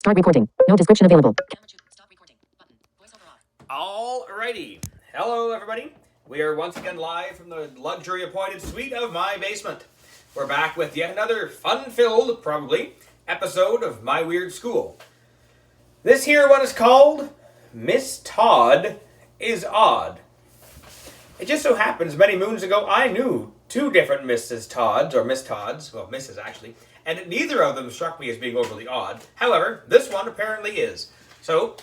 Start recording. No description available. Stop recording. Button. Voiceover off. Alrighty. Hello, everybody. We are once again live from the luxury-appointed suite of my basement. We're back with yet another fun-filled, probably, episode of My Weird School. This here one is called Miss Todd is Odd. It just so happens many moons ago I knew two different Mrs. Todds, or Miss Todds, well, Mrs. actually, and neither of them struck me as being overly odd. However, this one apparently is. So,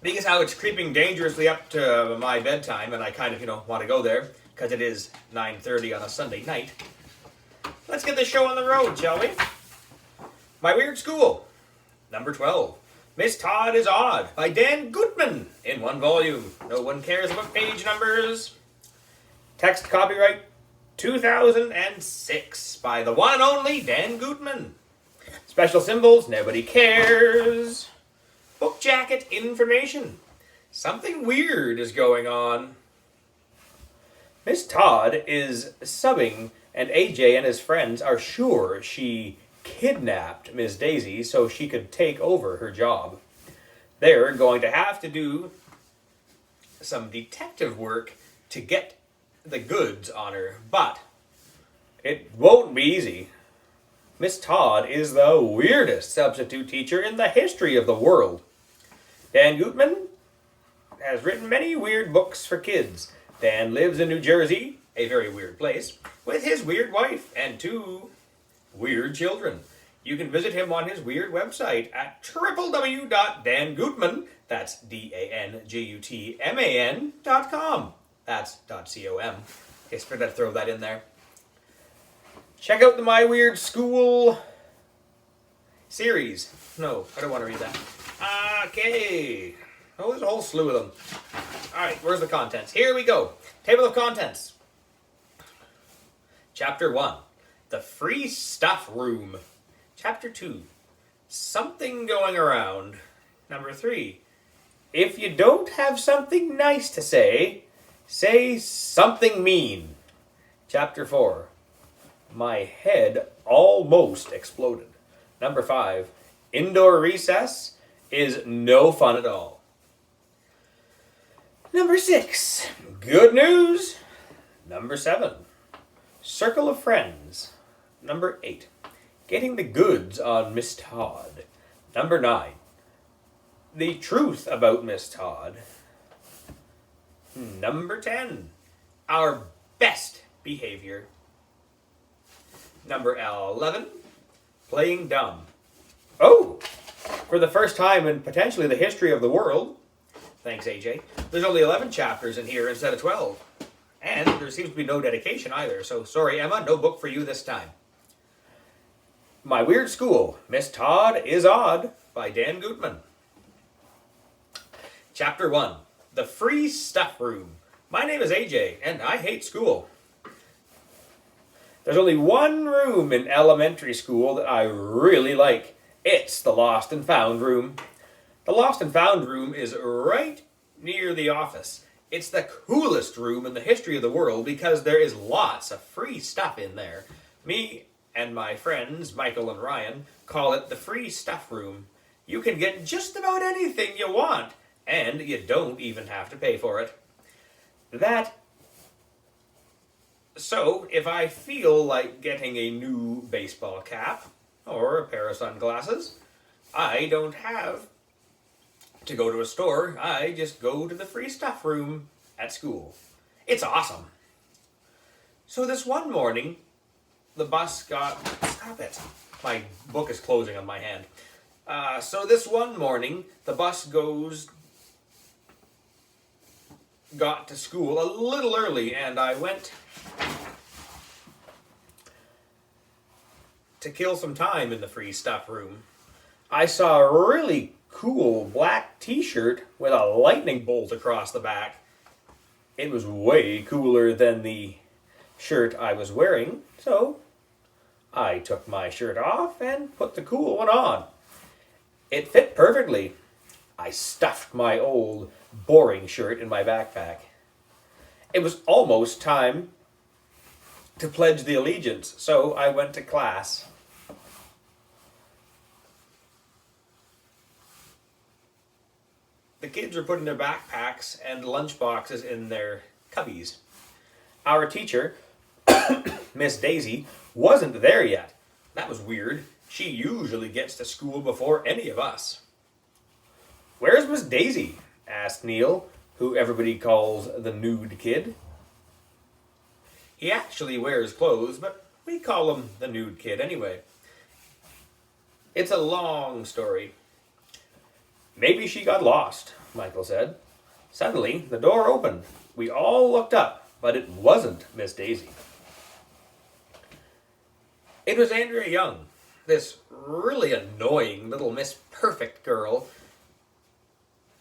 being as how it's creeping dangerously up to my bedtime, and I kind of, want to go there, because it is 9:30 on a Sunday night, let's get this show on the road, shall we? My Weird School, number 12. Miss Todd is Odd, by Dan Gutman, in one volume. No one cares about page numbers. Text copyright 2006, by the one and only Dan Gutman. Special symbols, nobody cares. Book jacket information. Something weird is going on. Miss Todd is subbing, and AJ and his friends are sure she kidnapped Miss Daisy so she could take over her job. They're going to have to do some detective work to get the goods on her, but it won't be easy. Miss Todd is the weirdest substitute teacher in the history of the world. Dan Gutman has written many weird books for kids. Dan lives in New Jersey, a very weird place, with his weird wife and two weird children. You can visit him on his weird website at www.dangutman, that's DANGUTMAN.com. That's .com. Okay, so to throw that in there. Check out the My Weird School series. No, I don't want to read that. Okay. Oh, there's a whole slew of them. Alright, where's the contents? Here we go. Table of contents. Chapter 1. The Free Stuff Room. Chapter 2. Something Going Around. Number 3. If you don't have something nice to say something mean. Chapter 4. My head almost exploded. Number 5. Indoor recess is no fun at all. Number 6. Good news. Number 7. Circle of Friends. Number 8. Getting the goods on Miss Todd. Number 9. The truth about Miss Todd. Number 10. Our best behavior. Number 11. Playing dumb. Oh! For the first time in potentially the history of the world, thanks AJ, there's only 11 chapters in here instead of 12. And there seems to be no dedication either, so sorry Emma, no book for you this time. My Weird School, Miss Todd is Odd, by Dan Gutman. Chapter 1, The Free Stuff Room. My name is AJ, and I hate school. There's only one room in elementary school that I really like. It's the Lost and Found room. The Lost and Found room is right near the office. It's the coolest room in the history of the world because there is lots of free stuff in there. Me and my friends, Michael and Ryan, call it the Free Stuff Room. You can get just about anything you want, and you don't even have to pay for it. So, if I feel like getting a new baseball cap or a pair of sunglasses, I don't have to go to a store. I just go to the Free Stuff Room at school. It's awesome. So this one morning, the bus got... Stop it. My book is closing on my hand. So this one morning, the bus got to school a little early, and I went to kill some time in the Free Stuff Room. I saw a really cool black t-shirt with a lightning bolt across the back. It was way cooler than the shirt I was wearing, so I took my shirt off and put the cool one on. It fit perfectly. I stuffed my old, boring shirt in my backpack. It was almost time to pledge the allegiance, so I went to class. The kids were putting their backpacks and lunch boxes in their cubbies. Our teacher, Miss Daisy, wasn't there yet. That was weird. She usually gets to school before any of us. "Where's Miss Daisy?" asked Neill, who everybody calls the nude kid. He actually wears clothes, but we call him the nude kid anyway. It's a long story. "Maybe she got lost," Michael said. Suddenly, the door opened. We all looked up, but it wasn't Miss Daisy. It was Andrea Young, this really annoying little Miss Perfect girl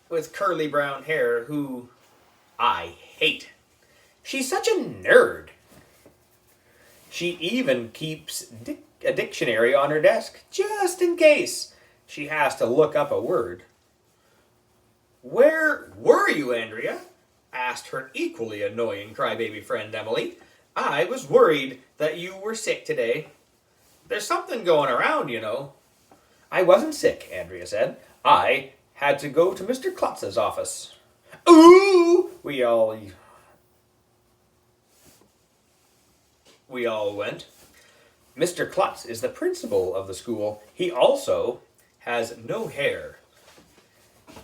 with curly brown hair who I hate. She's such a nerd. She even keeps a dictionary on her desk, just in case she has to look up a word. "Where were you, Andrea?" asked her equally annoying crybaby friend Emily. "I was worried that you were sick today. There's something going around, you know." "I wasn't sick," Andrea said. "I had to go to Mr. Klutz's office." "Ooh!" We all went. Mr. Klutz is the principal of the school. He also has no hair.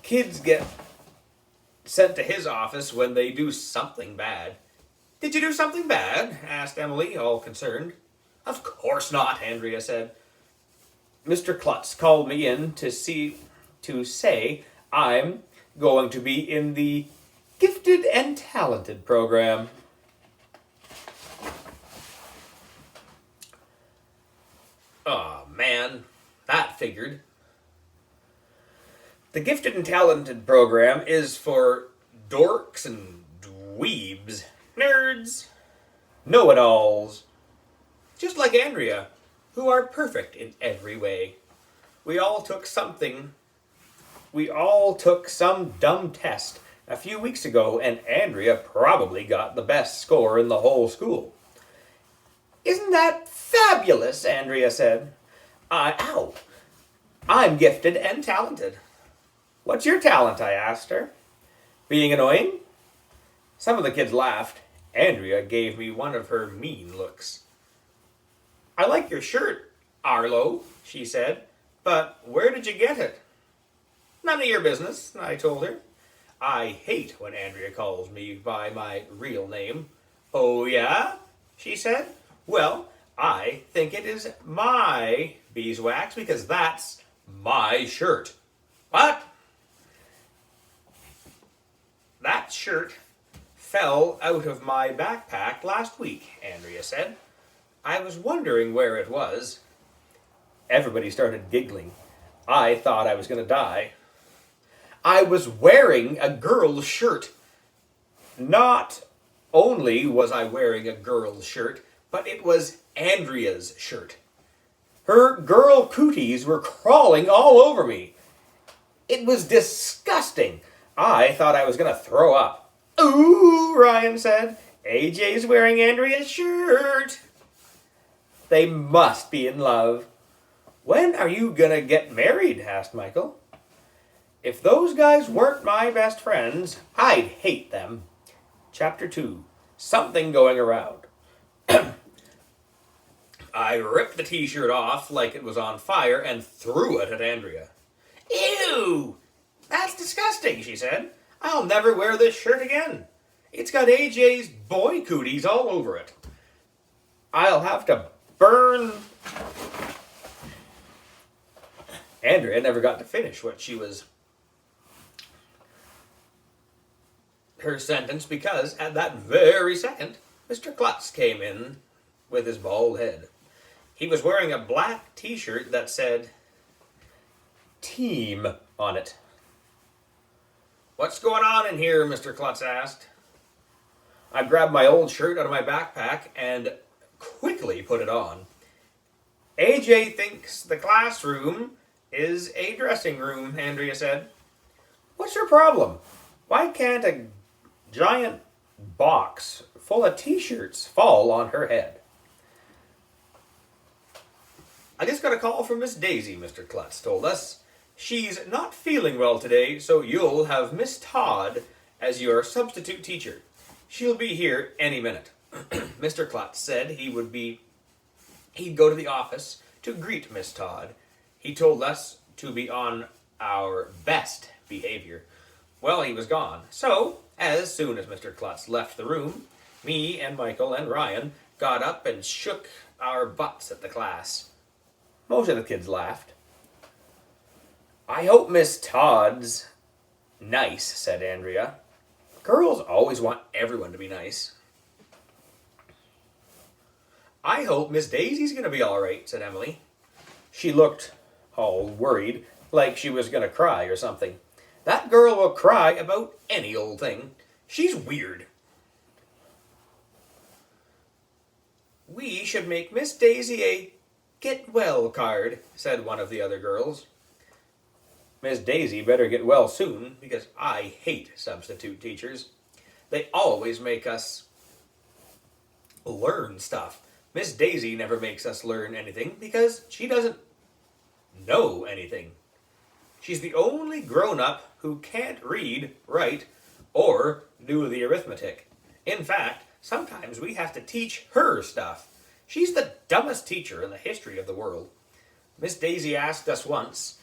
Kids get sent to his office when they do something bad. "Did you do something bad?" asked Emily, all concerned. "Of course not," Andrea said. "Mr. Klutz called me in to say I'm going to be in the Gifted and Talented program." Oh man, that figured. The Gifted and Talented program is for dorks and dweebs, nerds, know-it-alls, just like Andrea, who are perfect in every way. We all took some dumb test a few weeks ago, and Andrea probably got the best score in the whole school. "Isn't that fabulous?" Andrea said. I'm gifted and talented." "What's your talent?" I asked her. "Being annoying?" Some of the kids laughed. Andrea gave me one of her mean looks. "I like your shirt, Arlo," she said, "but where did you get it?" "None of your business," I told her. I hate when Andrea calls me by my real name. "Oh yeah?" she said. "Well, I think it is my beeswax because that's my shirt." "What?" "That shirt fell out of my backpack last week," Andrea said. "I was wondering where it was." Everybody started giggling. I thought I was going to die. I was wearing a girl's shirt. Not only was I wearing a girl's shirt, but it was Andrea's shirt. Her girl cooties were crawling all over me. It was disgusting. I thought I was going to throw up. "Ooh," Ryan said. "AJ's wearing Andrea's shirt." They must be in love. "When are you going to get married?" asked Michael. If those guys weren't my best friends, I'd hate them. Chapter 2. Something going around. I ripped the t-shirt off like it was on fire and threw it at Andrea. "Ew! That's disgusting," she said. "I'll never wear this shirt again. It's got AJ's boy cooties all over it. I'll have to burn..." Andrea never got to finish her sentence because at that very second, Mr. Klutz came in with his bald head. He was wearing a black t-shirt that said "Team" on it. "What's going on in here?" Mr. Klutz asked. I grabbed my old shirt out of my backpack and quickly put it on. "AJ thinks the classroom is a dressing room," Andrea said. "What's your problem? Why can't a giant box full of t-shirts fall on her head?" "I just got a call from Miss Daisy," Mr. Klutz told us. She's not feeling well today, so you'll have Miss Todd as your substitute teacher. She'll be here any minute." Mr. Klutz said he'd go to the office to greet Miss Todd. He told us to be on our best behavior. Well, he was gone. So, as soon as Mr. Klutz left the room, me and Michael and Ryan got up and shook our butts at the class. Most of the kids laughed. "I hope Miss Todd's nice," said Andrea. "Girls always want everyone to be nice." "I hope Miss Daisy's going to be all right," said Emily. She looked all worried, like she was going to cry or something. "That girl will cry about any old thing. She's weird." "We should make Miss Daisy a get well card," said one of the other girls. Miss Daisy better get well soon, because I hate substitute teachers. They always make us learn stuff. Miss Daisy never makes us learn anything because she doesn't know anything. She's the only grown-up who can't read, write, or do the arithmetic. In fact, sometimes we have to teach her stuff. She's the dumbest teacher in the history of the world. Miss Daisy asked us once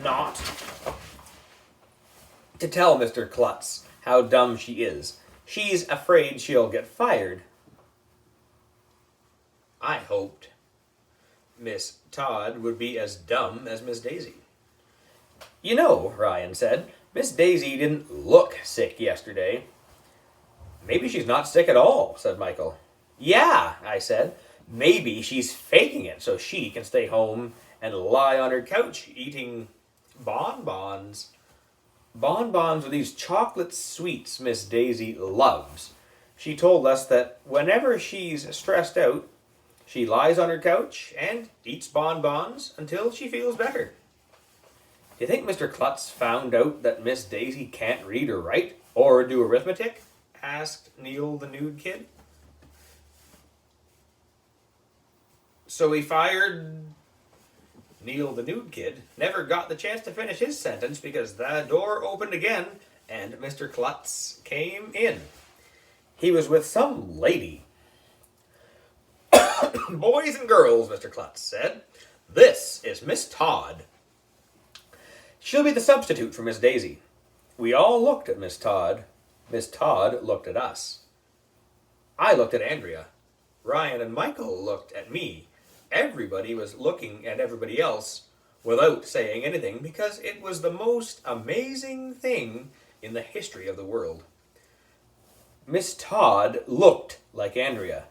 not to tell Mr. Klutz how dumb she is. She's afraid she'll get fired. I hoped Miss Todd would be as dumb as Miss Daisy. "You know," Ryan said, "Miss Daisy didn't look sick yesterday." "Maybe she's not sick at all," said Michael. "Yeah," I said, "maybe she's faking it so she can stay home and lie on her couch eating bonbons." Bonbons are these chocolate sweets Miss Daisy loves. She told us that whenever she's stressed out, she lies on her couch and eats bonbons until she feels better. "Do you think Mr. Klutz found out that Miss Daisy can't read or write or do arithmetic?" asked Neill the nude kid. "So he fired..." Neill the nude kid never got the chance to finish his sentence because the door opened again and Mr. Klutz came in. He was with some lady. "Boys and girls," Mr. Klutz said, "this is Miss Todd. She'll be the substitute for Miss Daisy." We all looked at Miss Todd. Miss Todd looked at us. I looked at Andrea. Ryan and Michael looked at me. Everybody was looking at everybody else without saying anything because it was the most amazing thing in the history of the world. Miss Todd looked like Andrea.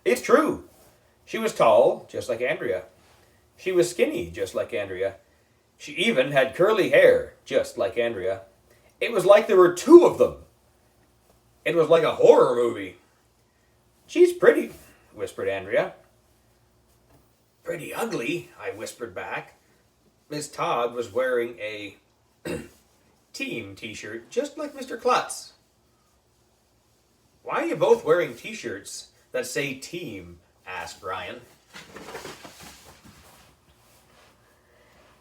It's true. She was tall, just like Andrea. She was skinny, just like Andrea. She even had curly hair, just like Andrea. It was like there were two of them. It was like a horror movie. "She's pretty," whispered Andrea. "Pretty ugly," I whispered back. Miss Todd was wearing a team t-shirt, just like Mr. Klutz. "Why are you both wearing t-shirts that say team?" asked Ryan.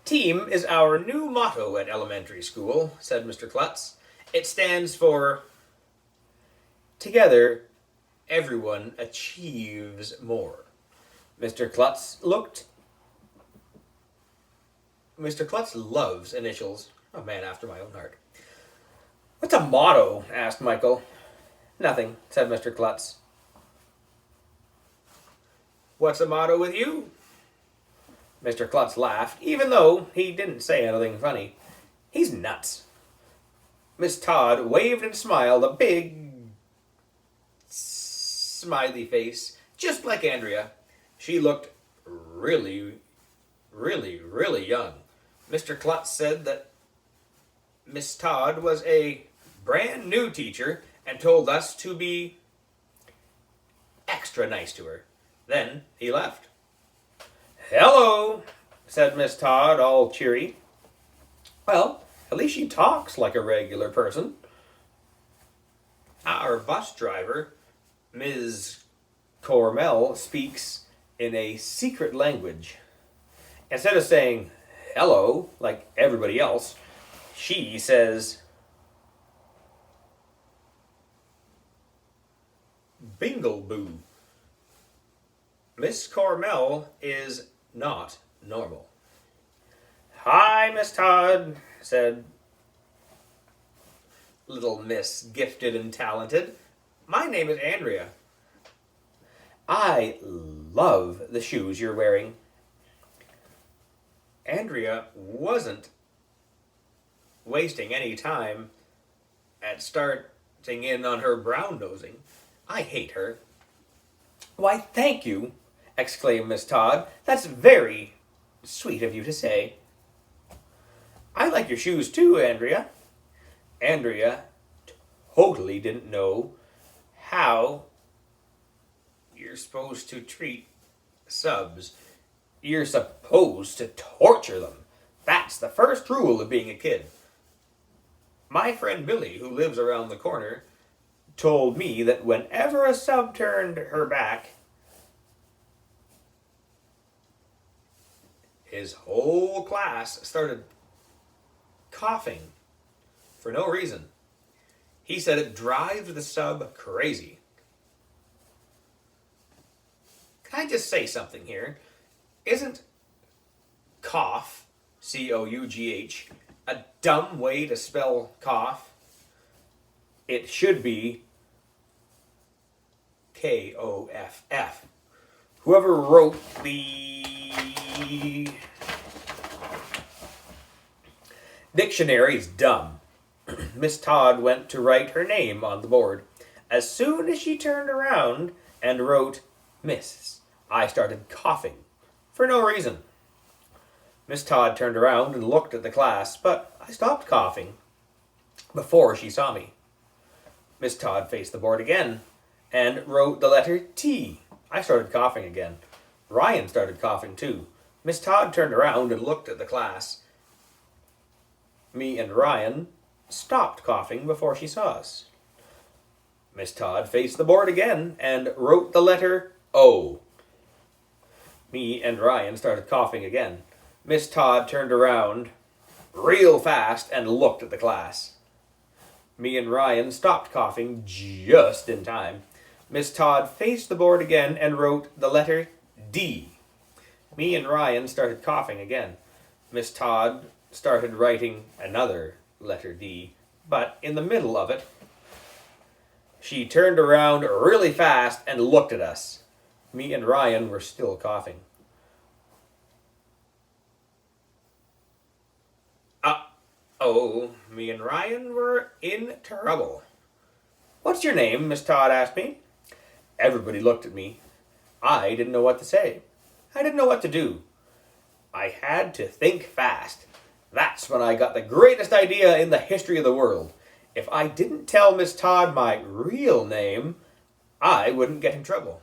"Team is our new motto at elementary school," said Mr. Klutz. "It stands for together, everyone achieves more." Mr. Klutz loves initials. A man after my own heart. "What's a motto?" asked Michael. "Nothing," said Mr. Klutz. "What's the motto with you?" Mr. Klutz laughed, even though he didn't say anything funny. He's nuts. Miss Todd waved and smiled, a big smiley face, just like Andrea. She looked really, really, really young. Mr. Klutz said that Miss Todd was a brand new teacher and told us to be extra nice to her. Then he left. "Hello," said Miss Todd, all cheery. Well, at least she talks like a regular person. Our bus driver, Ms. Cormel, speaks in a secret language. Instead of saying hello, like everybody else, she says, Bingleboo. Miss Cormel is not normal. Hi, Miss Todd, said little Miss Gifted and Talented. My name is Andrea. I love the shoes you're wearing. Andrea wasn't wasting any time at starting in on her brown nosing. I hate her. Why, thank you, exclaimed Miss Todd. That's very sweet of you to say. I like your shoes too, Andrea. Andrea totally didn't know how you're supposed to treat subs. You're supposed to torture them. That's the first rule of being a kid. My friend Billy, who lives around the corner, told me that whenever a sub turned her back, his whole class started coughing for no reason. He said it drives the sub crazy. Can I just say something here? Isn't cough, C-O-U-G-H, a dumb way to spell cough? It should be K-O-F-F. Whoever wrote the dictionary is dumb. Miss Todd went to write her name on the board. As soon as she turned around and wrote Miss, I started coughing for no reason. Miss Todd turned around and looked at the class, but I stopped coughing before she saw me. Miss Todd faced the board again and wrote the letter T. I started coughing again. Ryan started coughing too. Miss Todd turned around and looked at the class. Me and Ryan stopped coughing before she saw us. Miss Todd faced the board again and wrote the letter O. Me and Ryan started coughing again. Miss Todd turned around real fast and looked at the class. Me and Ryan stopped coughing just in time. Miss Todd faced the board again and wrote the letter D. Me and Ryan started coughing again. Miss Todd started writing another letter D, but in the middle of it, she turned around really fast and looked at us. Me and Ryan were still coughing. Uh-oh, me and Ryan were in trouble. What's your name? Miss Todd asked me. Everybody looked at me. I didn't know what to say. I didn't know what to do. I had to think fast. That's when I got the greatest idea in the history of the world. If I didn't tell Miss Todd my real name, I wouldn't get in trouble.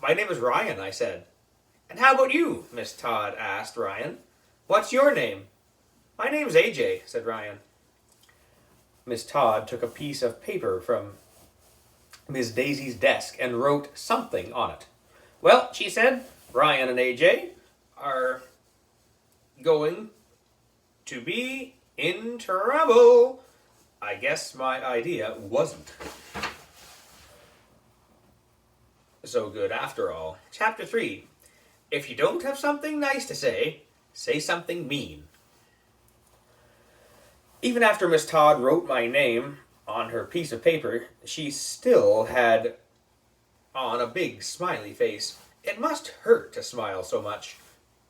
My name is Ryan, I said. And how about you? Miss Todd asked Ryan. What's your name? My name's AJ, said Ryan. Miss Todd took a piece of paper from Miss Daisy's desk and wrote something on it. Well, she said, Ryan and AJ are going to be in trouble. I guess my idea wasn't so good after all. Chapter 3. If you don't have something nice to say something mean. Even after Miss Todd wrote my name on her piece of paper, she still had on a big smiley face. It must hurt to smile so much.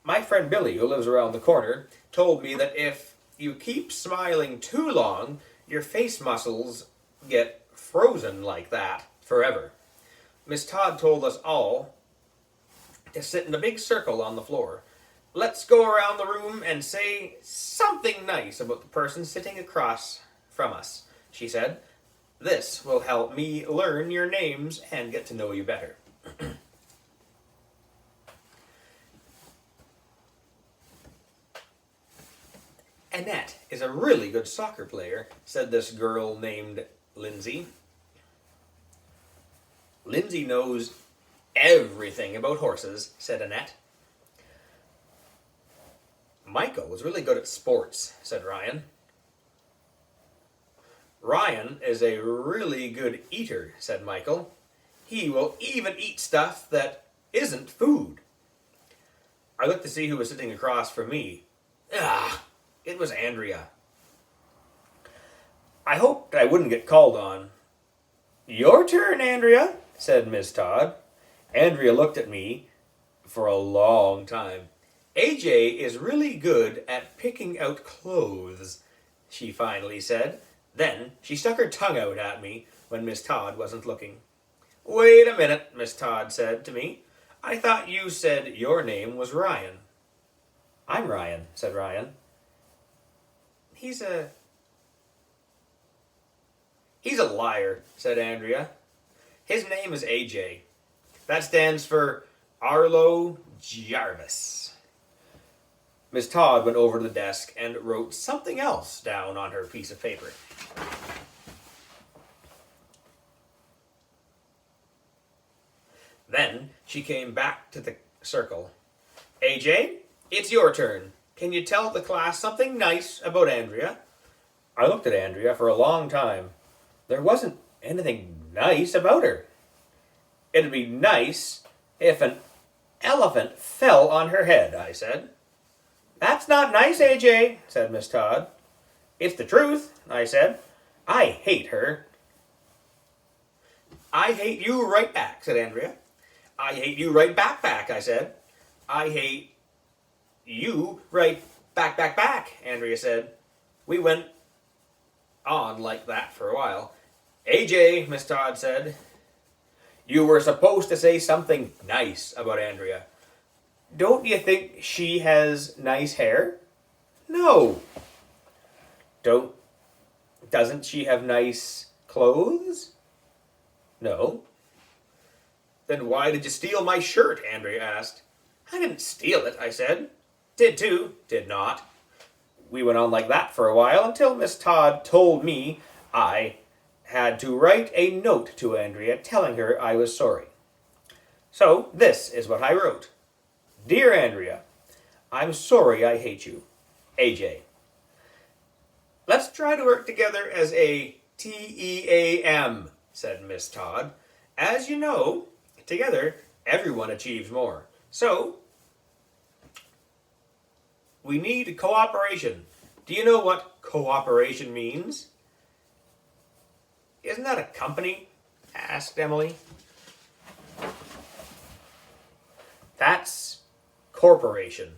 My friend Billy, who lives around the corner, told me that if you keep smiling too long, your face muscles get frozen like that forever. Miss Todd told us all to sit in a big circle on the floor. Let's go around the room and say something nice about the person sitting across from us, she said. This will help me learn your names and get to know you better. Annette is a really good soccer player, said this girl named Lindsay. Lindsay knows everything about horses, said Annette. Michael was really good at sports, said Ryan. Ryan is a really good eater, said Michael. He will even eat stuff that isn't food. I looked to see who was sitting across from me. It was Andrea. I hoped I wouldn't get called on. Your turn, Andrea, said Miss Todd. Andrea looked at me for a long time. AJ is really good at picking out clothes, she finally said. Then she stuck her tongue out at me when Miss Todd wasn't looking. Wait a minute, Miss Todd said to me. I thought you said your name was Ryan. I'm Ryan, said Ryan. He's a liar, said Andrea. His name is AJ. That stands for Arlo Jarvis. Miss Todd went over to the desk and wrote something else down on her piece of paper. Then she came back to the circle. AJ, it's your turn. Can you tell the class something nice about Andrea? I looked at Andrea for a long time. There wasn't anything nice about her. It'd be nice if an elephant fell on her head, I said. That's not nice, AJ, said Miss Todd. It's the truth, I said. I hate her. I hate you right back, said Andrea. I hate you right back, I said. I hate you right back, Andrea said. We went on like that for a while. AJ, Miss Todd said, you were supposed to say something nice about Andrea. Don't you think she has nice hair? No. Doesn't she have nice clothes? No. Then why did you steal my shirt? Andrea asked. I didn't steal it, I said. Did too, did not. We went on like that for a while until Miss Todd told me I had to write a note to Andrea telling her I was sorry. So this is what I wrote. Dear Andrea, I'm sorry I hate you. AJ. Let's try to work together as a TEAM, said Miss Todd. As you know, together everyone achieves more. So, we need cooperation. Do you know what cooperation means? Isn't that a company? Asked Emily. That's corporation.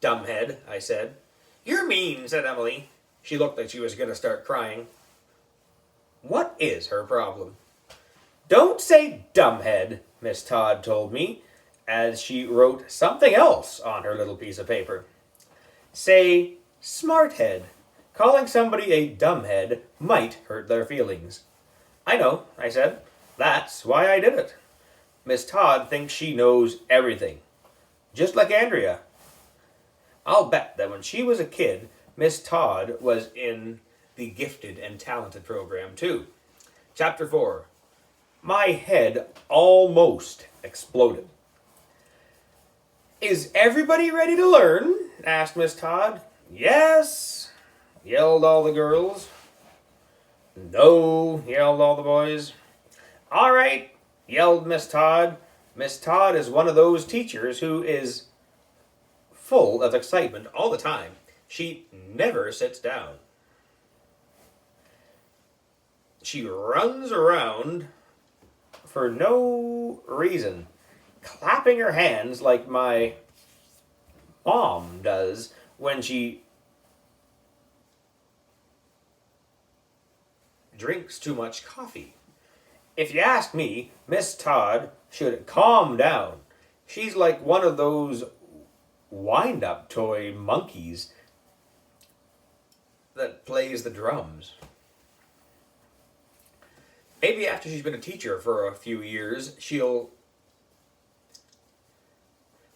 Dumbhead, I said. You're mean, said Emily. She looked like she was going to start crying. What is her problem? Don't say dumbhead, Miss Todd told me, as she wrote something else on her little piece of paper. Say smarthead. Calling somebody a dumbhead might hurt their feelings. I know, I said. That's why I did it. Miss Todd thinks she knows everything. Just like Andrea. I'll bet that when she was a kid, Miss Todd was in the Gifted and Talented program too. Chapter 4. My head almost exploded. Is everybody ready to learn? Asked Miss Todd. Yes, yelled all the girls. No, yelled all the boys. All right, yelled Miss Todd. Miss Todd is one of those teachers who is full of excitement all the time. She never sits down. She runs around for no reason, clapping her hands like my mom does when she drinks too much coffee. If you ask me, Miss Todd should calm down. She's like one of those wind-up toy monkeys that plays the drums. Maybe after she's been a teacher for a few years, she'll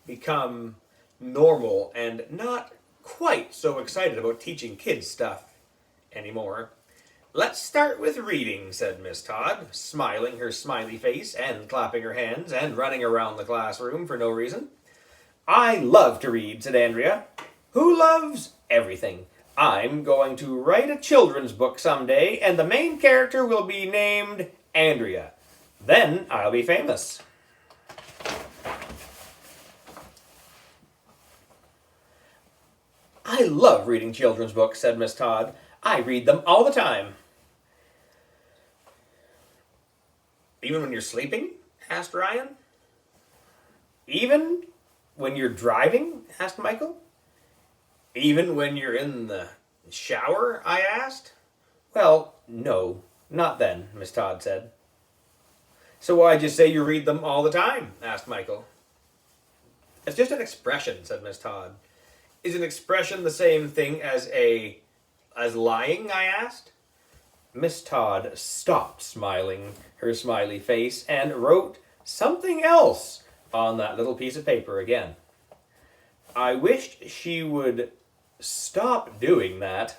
become normal and not quite so excited about teaching kids stuff anymore. Let's start with reading, said Miss Todd, smiling her smiley face and clapping her hands and running around the classroom for no reason. I love to read, said Andrea. Who loves everything? I'm going to write a children's book someday, and the main character will be named Andrea. Then I'll be famous. I love reading children's books, said Miss Todd. I read them all the time. Even when you're sleeping? Asked Ryan. Even when you're driving? Asked Michael. Even when you're in the shower? I asked. Well, no, not then, Miss Todd said. So why'd you say you read them all the time? Asked Michael. It's just an expression, said Miss Todd. Is an expression the same thing as lying? I asked. Miss Todd stopped smiling her smiley face and wrote something else on that little piece of paper again. I wished she would stop doing that.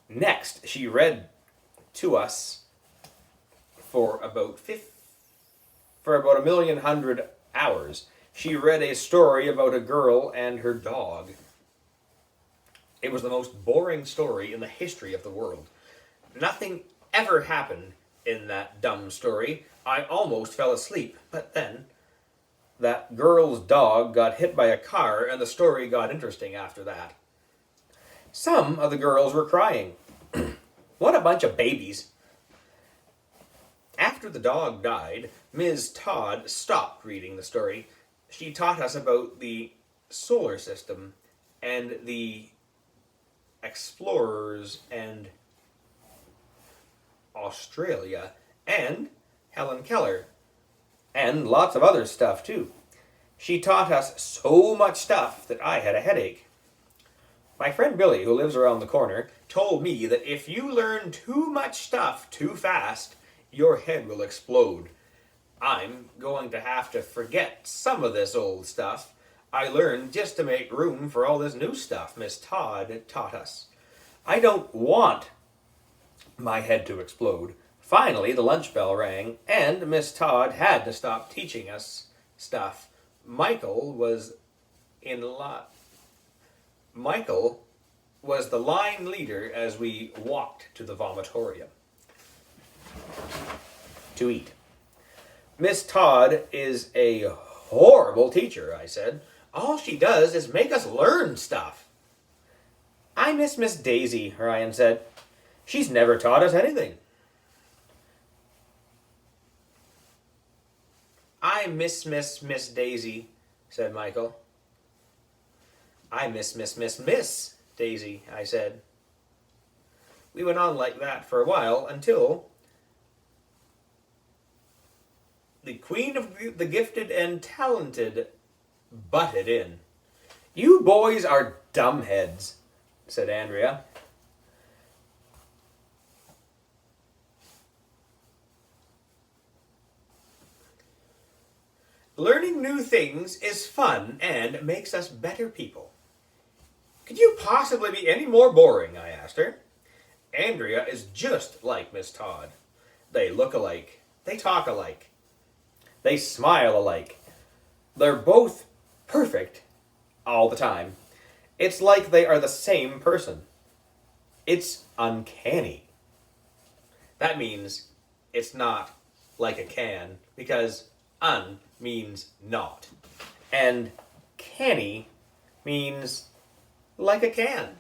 Next, she read to us for about 1,000,000 hours. She read a story about a girl and her dog. It was the most boring story in the history of the world. Nothing ever happened in that dumb story. I almost fell asleep, but then that girl's dog got hit by a car and the story got interesting after that. Some of the girls were crying. What a bunch of babies. After the dog died, Ms. Todd stopped reading the story. She taught us about the solar system and the explorers and Australia and Helen Keller and lots of other stuff too. She taught us so much stuff that I had a headache. My friend Billy, who lives around the corner, told me that if you learn too much stuff too fast, your head will explode. I'm going to have to forget some of this old stuff I learned just to make room for all this new stuff Miss Todd taught us. I don't want my head to explode. Finally, the lunch bell rang, and Miss Todd had to stop teaching us stuff. Michael was the line leader as we walked to the vomitorium to eat. Miss Todd is a horrible teacher, I said. All she does is make us learn stuff. I miss Miss Daisy, Ryan said. She's never taught us anything. I miss Miss Daisy, said Michael. I miss Daisy, I said. We went on like that for a while until the Queen of the Gifted and Talented butted in. You boys are dumbheads, said Andrea. Learning new things is fun and makes us better people. Could you possibly be any more boring? I asked her. Andrea is just like Miss Todd. They look alike. They talk alike. They smile alike. They're both perfect all the time. It's like they are the same person. It's uncanny. That means it's not like a can, because un means not. And canny means like a can.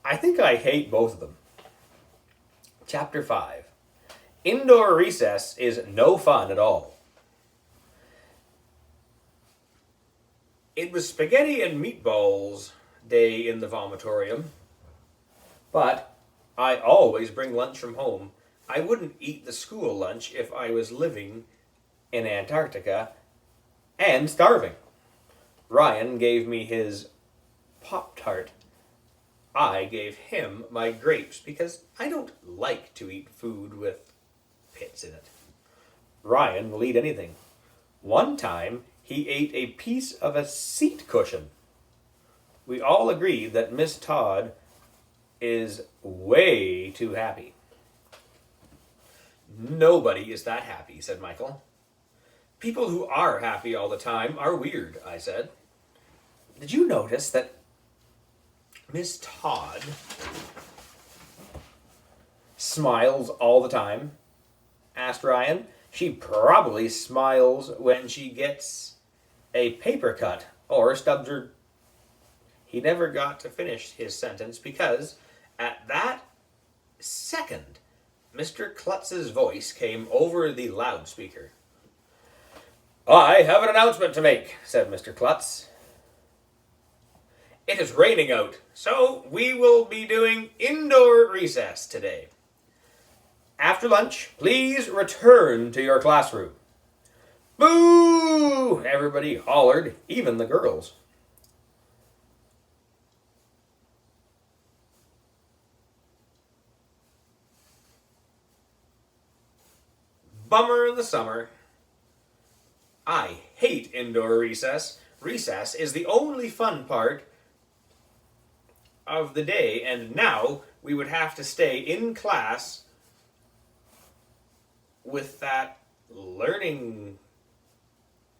I think I hate both of them. Chapter 5. Indoor recess is no fun at all. It was spaghetti and meatballs day in the vomitorium, but I always bring lunch from home. I wouldn't eat the school lunch if I was living in Antarctica and starving. Ryan gave me his Pop-Tart. I gave him my grapes because I don't like to eat food with pits in it. Ryan will eat anything. One time, he ate a piece of a seat cushion. We all agree that Miss Todd is way too happy. Nobody is that happy, said Michael. People who are happy all the time are weird, I said. Did you notice that Miss Todd smiles all the time? Asked Ryan. She probably smiles when she gets a paper cut or stubs her. He never got to finish his sentence because at that second, Mr. Klutz's voice came over the loudspeaker. I have an announcement to make, said Mr. Klutz. It is raining out, so we will be doing indoor recess today. After lunch, please return to your classroom. Boo! Everybody hollered, even the girls. Bummer in the summer. I hate indoor recess. Recess is the only fun part of the day, and now we would have to stay in class with that learning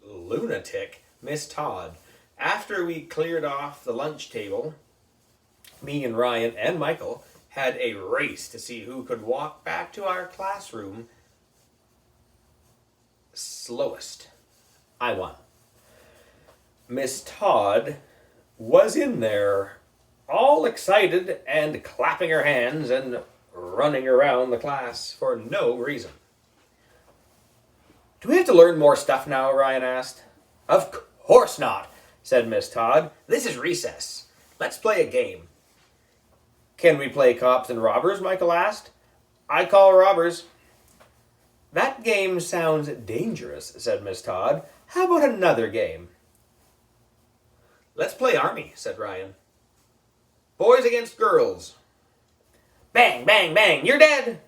lunatic, Miss Todd. After we cleared off the lunch table, me and Ryan and Michael had a race to see who could walk back to our classroom slowest. I won. Miss Todd was in there, all excited and clapping her hands and running around the class for no reason. Do we have to learn more stuff now? Ryan asked. Of course not, said Miss Todd. This is recess. Let's play a game. Can we play cops and robbers? Michael asked. I call robbers. That game sounds dangerous, said Miss Todd. How about another game? Let's play army, said Ryan. Boys against girls. Bang, bang, bang, you're dead.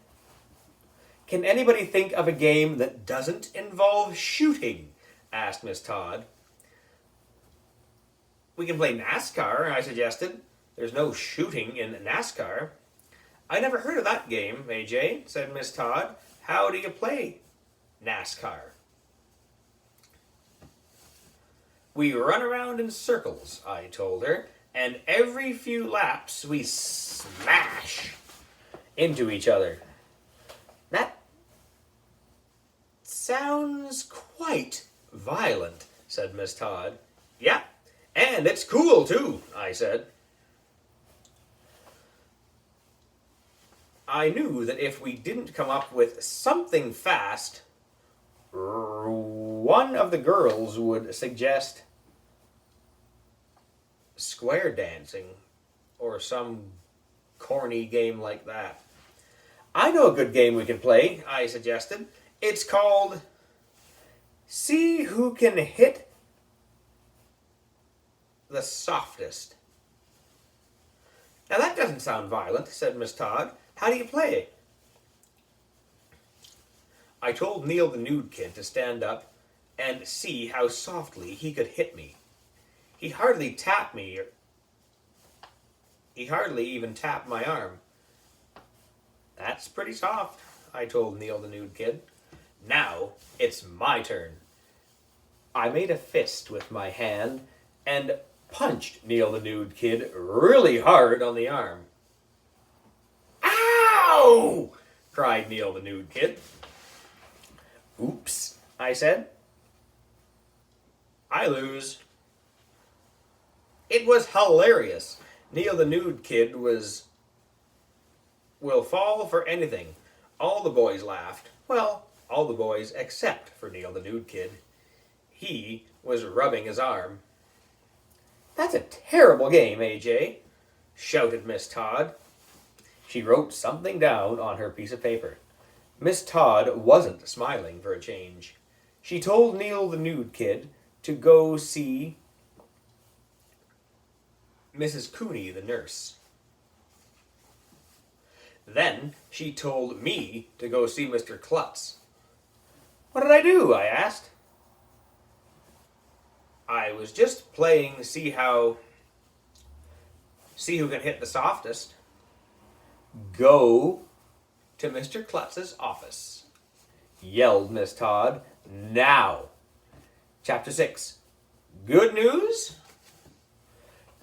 Can anybody think of a game that doesn't involve shooting? Asked Miss Todd. We can play NASCAR, I suggested. There's no shooting in NASCAR. I never heard of that game, AJ, said Miss Todd. How do you play NASCAR? We run around in circles, I told her, and every few laps we smash into each other. That sounds quite violent, said Miss Todd. Yeah, and it's cool too, I said. I knew that if we didn't come up with something fast, one of the girls would suggest square dancing or some corny game like that. I know a good game we can play, I suggested. It's called See Who Can Hit the Softest. Now that doesn't sound violent, said Miss Todd. How do you play it? I told Neill the nude kid to stand up and see how softly he could hit me. He hardly tapped me. He hardly even tapped my arm. That's pretty soft, I told Neill the nude kid. Now it's my turn. I made a fist with my hand and punched Neill the nude kid really hard on the arm. Ow! Cried Neill the nude kid. Oops, I said. I lose. It was hilarious. Neill the nude kid will fall for anything. All the boys laughed. Well, all the boys except for Neill the nude kid. He was rubbing his arm. That's a terrible game, AJ, shouted Miss Todd. She wrote something down on her piece of paper. Miss Todd wasn't smiling for a change. She told Neill the nude kid to go see Mrs. Cooney, the nurse. Then she told me to go see Mr. Klutz. What did I do? I asked. I was just playing see who can hit the softest. Go to Mr. Klutz's office, yelled Miss Todd. Now, Chapter 6. Good news?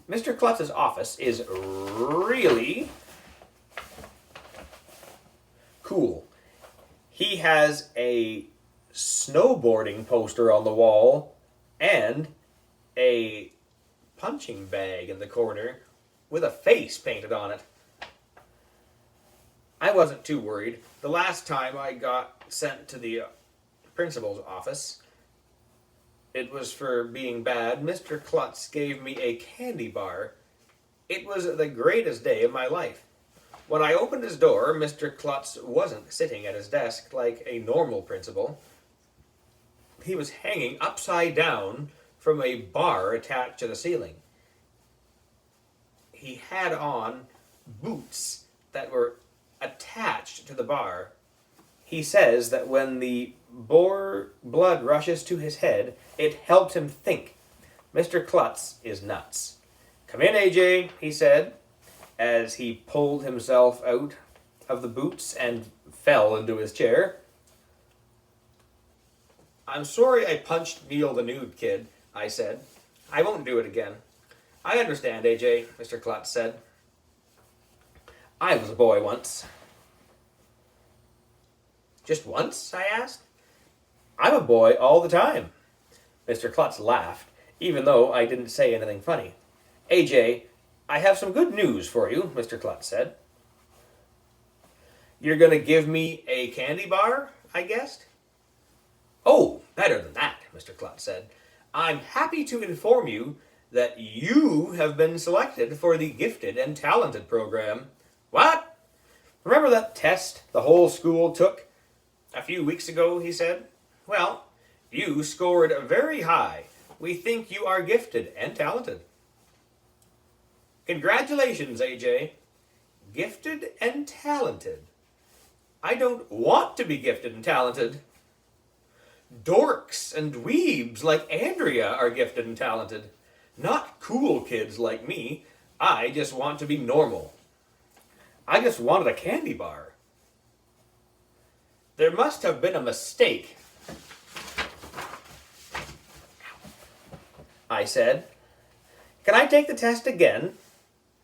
Mr. Klutz's office is really cool. He has a snowboarding poster on the wall and a punching bag in the corner with a face painted on it. I wasn't too worried. The last time I got sent to the principal's office, it was for being bad. Mr. Klutz gave me a candy bar. It was the greatest day of my life. When I opened his door, Mr. Klutz wasn't sitting at his desk like a normal principal. He was hanging upside down from a bar attached to the ceiling. He had on boots that were attached to the bar. He says that when the blood rushes to his head, it helps him think. Mr. Klutz is nuts. "Come in, AJ," he said, as he pulled himself out of the boots and fell into his chair. "I'm sorry I punched Neill the nude kid," I said. "I won't do it again." "I understand, AJ," Mr. Klutz said. "I was a boy once." "Just once?" I asked. "I'm a boy all the time." Mr. Klutz laughed, even though I didn't say anything funny. "AJ, I have some good news for you," Mr. Klutz said. "You're going to give me a candy bar?" I guessed. "Oh, better than that," Mr. Klutz said. "I'm happy to inform you that you have been selected for the Gifted and Talented program." "What? Remember that test the whole school took a few weeks ago?" he said. "Well, you scored very high. We think you are gifted and talented." "Congratulations, AJ." Gifted and talented. I don't want to be gifted and talented. Dorks and dweebs like Andrea are gifted and talented. Not cool kids like me. I just want to be normal. I just wanted a candy bar. There must have been a mistake, I said. "Can I take the test again?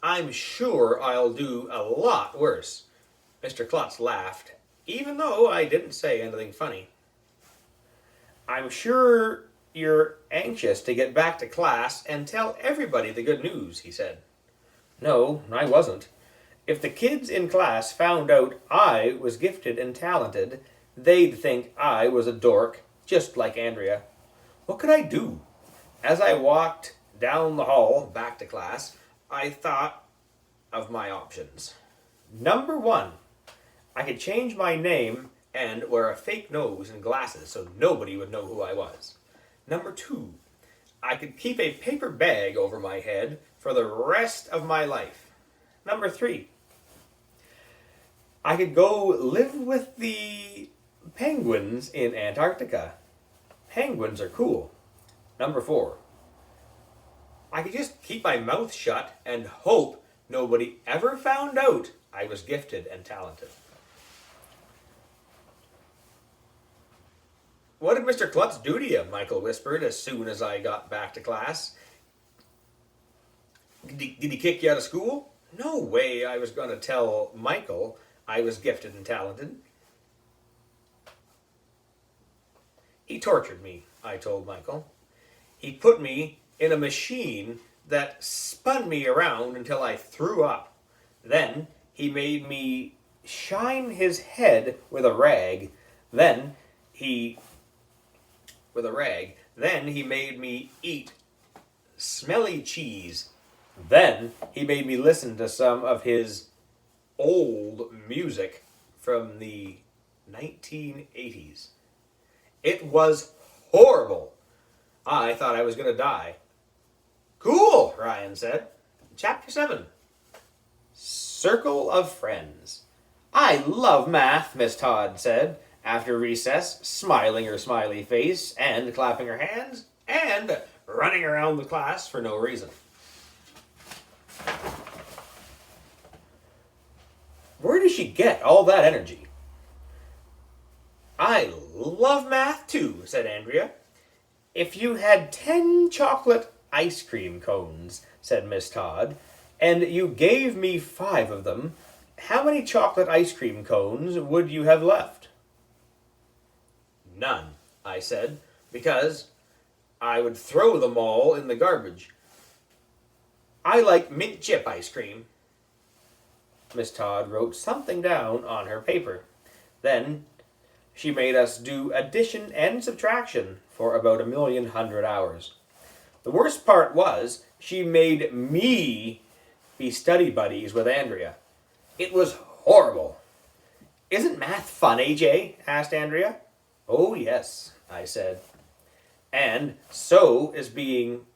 I'm sure I'll do a lot worse." Mr. Klutz laughed, even though I didn't say anything funny. "I'm sure you're anxious to get back to class and tell everybody the good news," he said. No, I wasn't. If the kids in class found out I was gifted and talented, they'd think I was a dork, just like Andrea. What could I do? As I walked down the hall back to class, I thought of my options. Number 1, I could change my name and wear a fake nose and glasses so nobody would know who I was. Number 2, I could keep a paper bag over my head for the rest of my life. Number 3, I could go live with the penguins in Antarctica. Penguins are cool. Number 4, I could just keep my mouth shut and hope nobody ever found out I was gifted and talented. "What did Mr. Klutz do to you?" Michael whispered as soon as I got back to class. Did he kick you out of school?" No way I was going to tell Michael I was gifted and talented. "He tortured me," I told Michael. "He put me in a machine that spun me around until I threw up. Then he made me shine his head with a rag. Then he made me eat smelly cheese. Then he made me listen to some of his old music from the 1980s. It was horrible. I thought I was going to die." "Cool," Ryan said. Chapter 7. Circle of Friends. "I love math," Miss Todd said after recess, smiling her smiley face and clapping her hands and running around the class for no reason. "Where does she get all that energy?" "I love math too," said Andrea. If you had 10 chocolate ice cream cones, said Miss Todd, and you gave me 5 of them, how many chocolate ice cream cones would you have left? None, I said, because I would throw them all in the garbage. I like mint chip ice cream. Miss Todd wrote something down on her paper. Then she made us do addition and subtraction for about 1,100,000 hours. The worst part was she made me be study buddies with Andrea. It was horrible. Isn't math fun, AJ? Asked Andrea. Oh, yes, I said. And so is being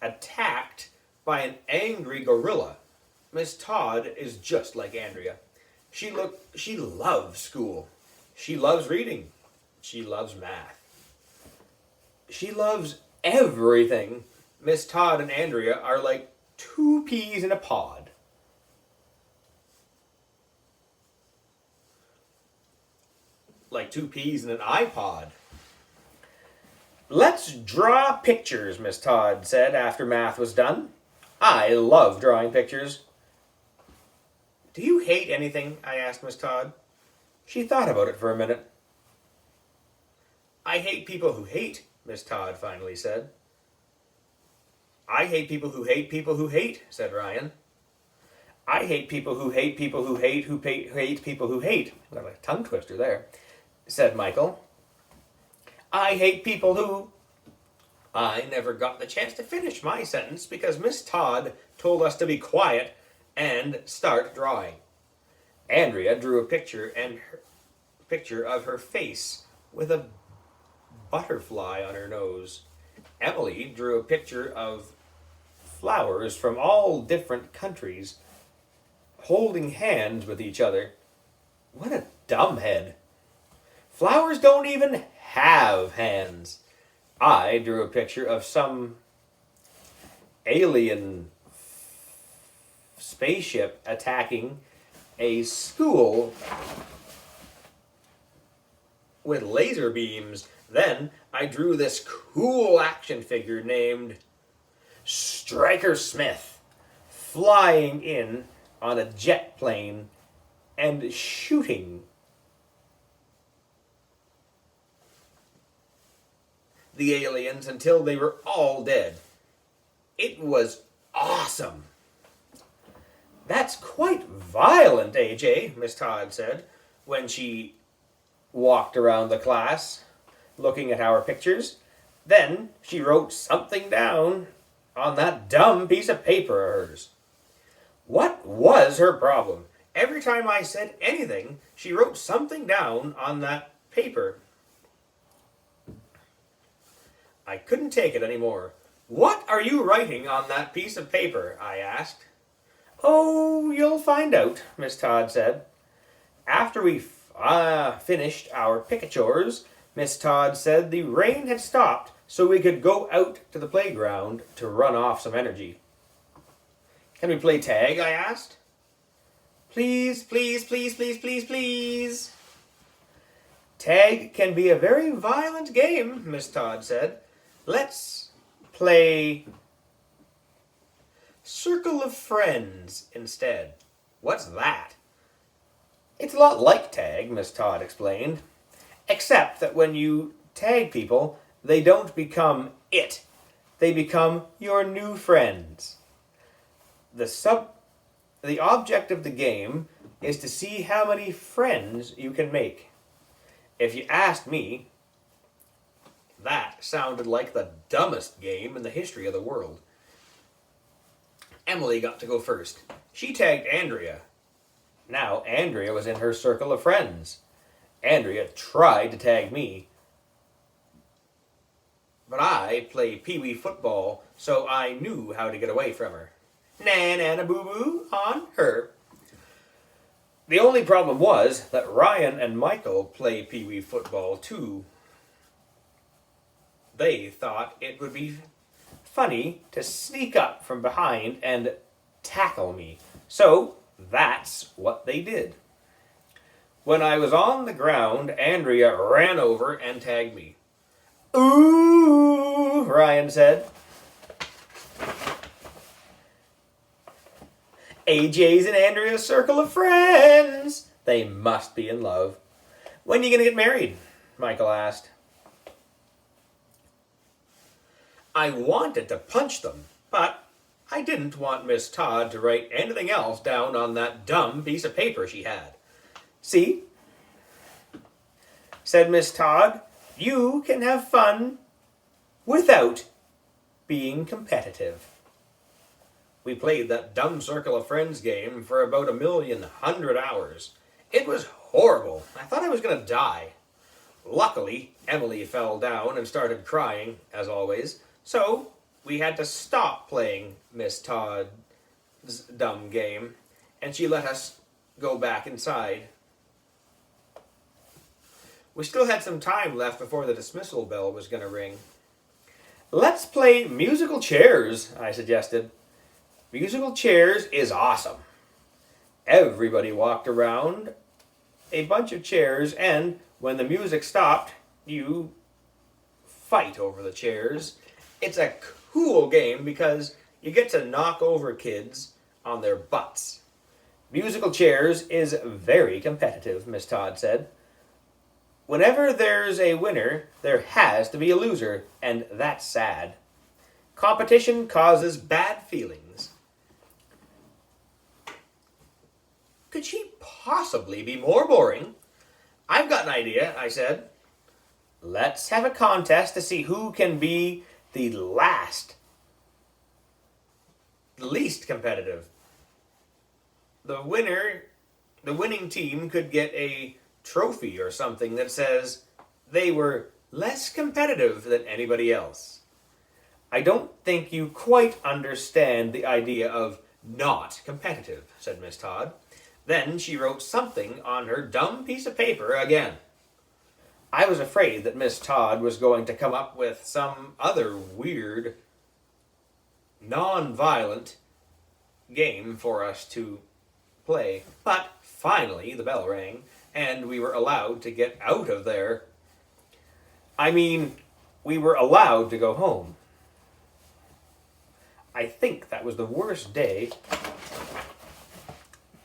attacked by an angry gorilla. Miss Todd is just like Andrea. She loves school. She loves reading. She loves math. She loves everything. Miss Todd and Andrea are like 2 peas in a pod. Like 2 peas in an iPod. Let's draw pictures, Miss Todd said after math was done. I love drawing pictures. Do you hate anything? I asked Miss Todd. She thought about it for a minute. I hate people who hate, Miss Todd finally said. I hate people who hate people who hate, said Ryan. I hate people who hate people who hate hate people who hate. Got a tongue twister there, said Michael. I hate people who... I never got the chance to finish my sentence because Miss Todd told us to be quiet and start drawing. Andrea drew a picture of her face with a butterfly on her nose. Emily drew a picture of flowers from all different countries holding hands with each other. What a dumbhead. Flowers don't even have hands. I drew a picture of some alien spaceship attacking a school with laser beams. Then I drew this cool action figure named Striker Smith flying in on a jet plane and shooting the aliens until they were all dead. It was awesome. That's quite violent, AJ, Miss Todd said when she walked around the class looking at our pictures. Then she wrote something down on that dumb piece of paper of hers. What was her problem? Every time I said anything, she wrote something down on that paper. I couldn't take it anymore. What are you writing on that piece of paper? I asked. Oh, you'll find out, Miss Todd said. After we finished our picatures, Miss Todd said the rain had stopped so we could go out to the playground to run off some energy. Can we play tag? I asked. Please, please, please, please, please, please. Tag can be a very violent game, Miss Todd said. Let's play Circle of Friends instead. What's that? It's a lot like tag, Miss Todd explained, except that when you tag people, they don't become it. They become your new friends. The object of the game is to see how many friends you can make. If you asked me, that sounded like the dumbest game in the history of the world. Emily got to go first. She tagged Andrea. Now Andrea was in her circle of friends. Andrea tried to tag me. But I play pee-wee football, so I knew how to get away from her. Na-na-na-boo-boo on her. The only problem was that Ryan and Michael play pee-wee football too. They thought it would be funny to sneak up from behind and tackle me. So that's what they did. When I was on the ground, Andrea ran over and tagged me. Ooh, Ryan said. AJ's and Andrea's circle of friends. They must be in love. When are you going to get married? Michael asked. I wanted to punch them, but I didn't want Miss Todd to write anything else down on that dumb piece of paper she had. See? Said Miss Todd, you can have fun without being competitive. We played that dumb Circle of Friends game for about 1,100,000 hours. It was horrible. I thought I was going to die. Luckily, Emily fell down and started crying, as always, so we had to stop playing Miss Todd's dumb game, and she let us go back inside. We still had some time left before the dismissal bell was going to ring. Let's play musical chairs, I suggested. Musical chairs is awesome. Everybody walked around a bunch of chairs, and when the music stopped, you fight over the chairs. It's a cool game because you get to knock over kids on their butts. Musical chairs is very competitive, Miss Todd said. Whenever there's a winner, there has to be a loser, and that's sad. Competition causes bad feelings. Could she possibly be more boring? I've got an idea, I said. Let's have a contest to see who can be the least competitive. The winning team could get a trophy or something that says they were less competitive than anybody else. I don't think you quite understand the idea of not competitive, said Miss Todd. Then she wrote something on her dumb piece of paper again. I was afraid that Miss Todd was going to come up with some other weird, non-violent game for us to play. But finally the bell rang, and we were allowed to get out of there. I mean, we were allowed to go home. I think that was the worst day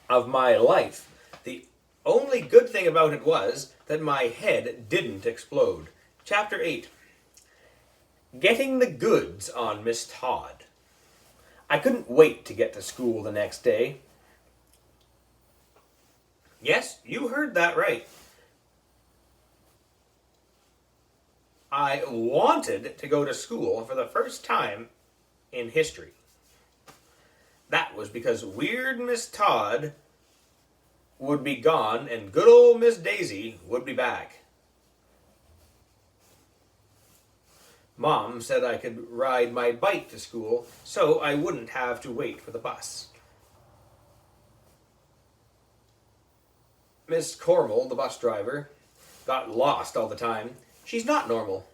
of my life. The only good thing about it was that my head didn't explode. Chapter 8. Getting the goods on Miss Todd. I couldn't wait to get to school the next day. Yes, you heard that right. I wanted to go to school for the first time in history. That was because weird Miss Todd would be gone and good old Miss Daisy would be back. Mom said I could ride my bike to school so I wouldn't have to wait for the bus. Miss Cormel, the bus driver, got lost all the time. She's not normal.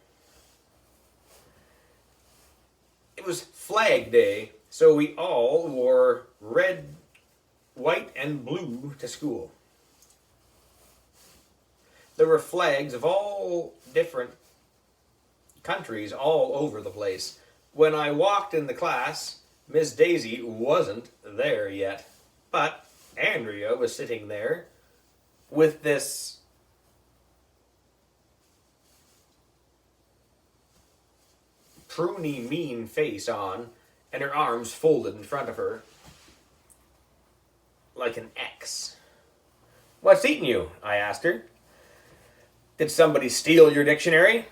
It was Flag Day, so we all wore red, white, and blue to school. There were flags of all different countries all over the place. When I walked in the class, Miss Daisy wasn't there yet, but Andrea was sitting there with this pruny mean face on and her arms folded in front of her like an X. What's eating you? I asked her. Did somebody steal your dictionary?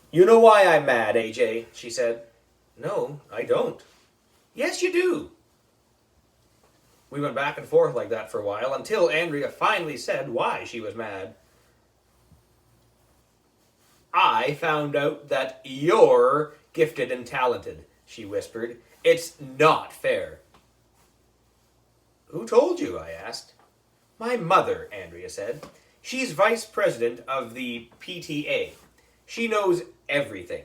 You know why I'm mad, AJ, she said. No, I don't. Yes, you do. We went back and forth like that for a while until Andrea finally said why she was mad. I found out that you're gifted and talented, she whispered. It's not fair. Who told you? I asked. My mother, Andrea said. She's vice president of the PTA. She knows everything.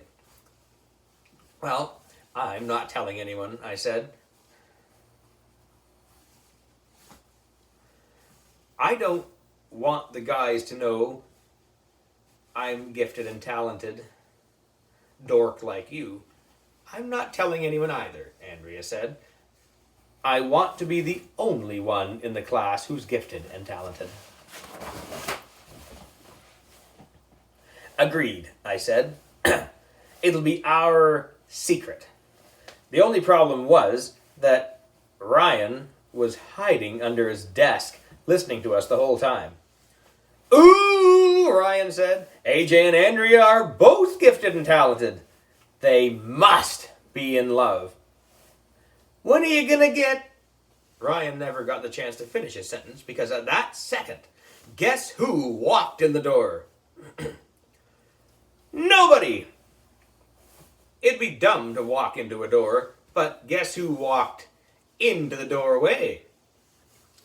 Well, I'm not telling anyone, I said. I don't want the guys to know I'm gifted and talented. dork like you. I'm not telling anyone either, Andrea said. I want to be the only one in the class who's gifted and talented. Agreed, I said. It'll be our secret. The only problem was that Ryan was hiding under his desk, listening to us the whole time. Ooh, Ryan said. AJ and Andrea are both gifted and talented. They must be in love. When are you gonna get... Ryan never got the chance to finish his sentence because at that second, guess who walked in the door? Nobody! It'd be dumb to walk into a door, but guess who walked into the doorway?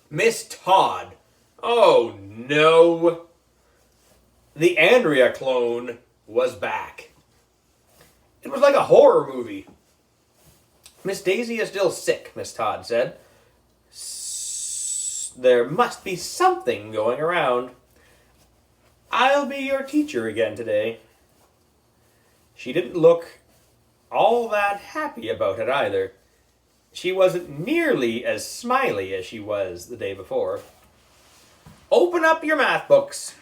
Miss Todd. Oh no! The Andrea clone was back. It was like a horror movie. Miss Daisy is still sick, Miss Todd said. There must be something going around. I'll be your teacher again today. She didn't look all that happy about it either. She wasn't nearly as smiley as she was the day before. Open up your math books.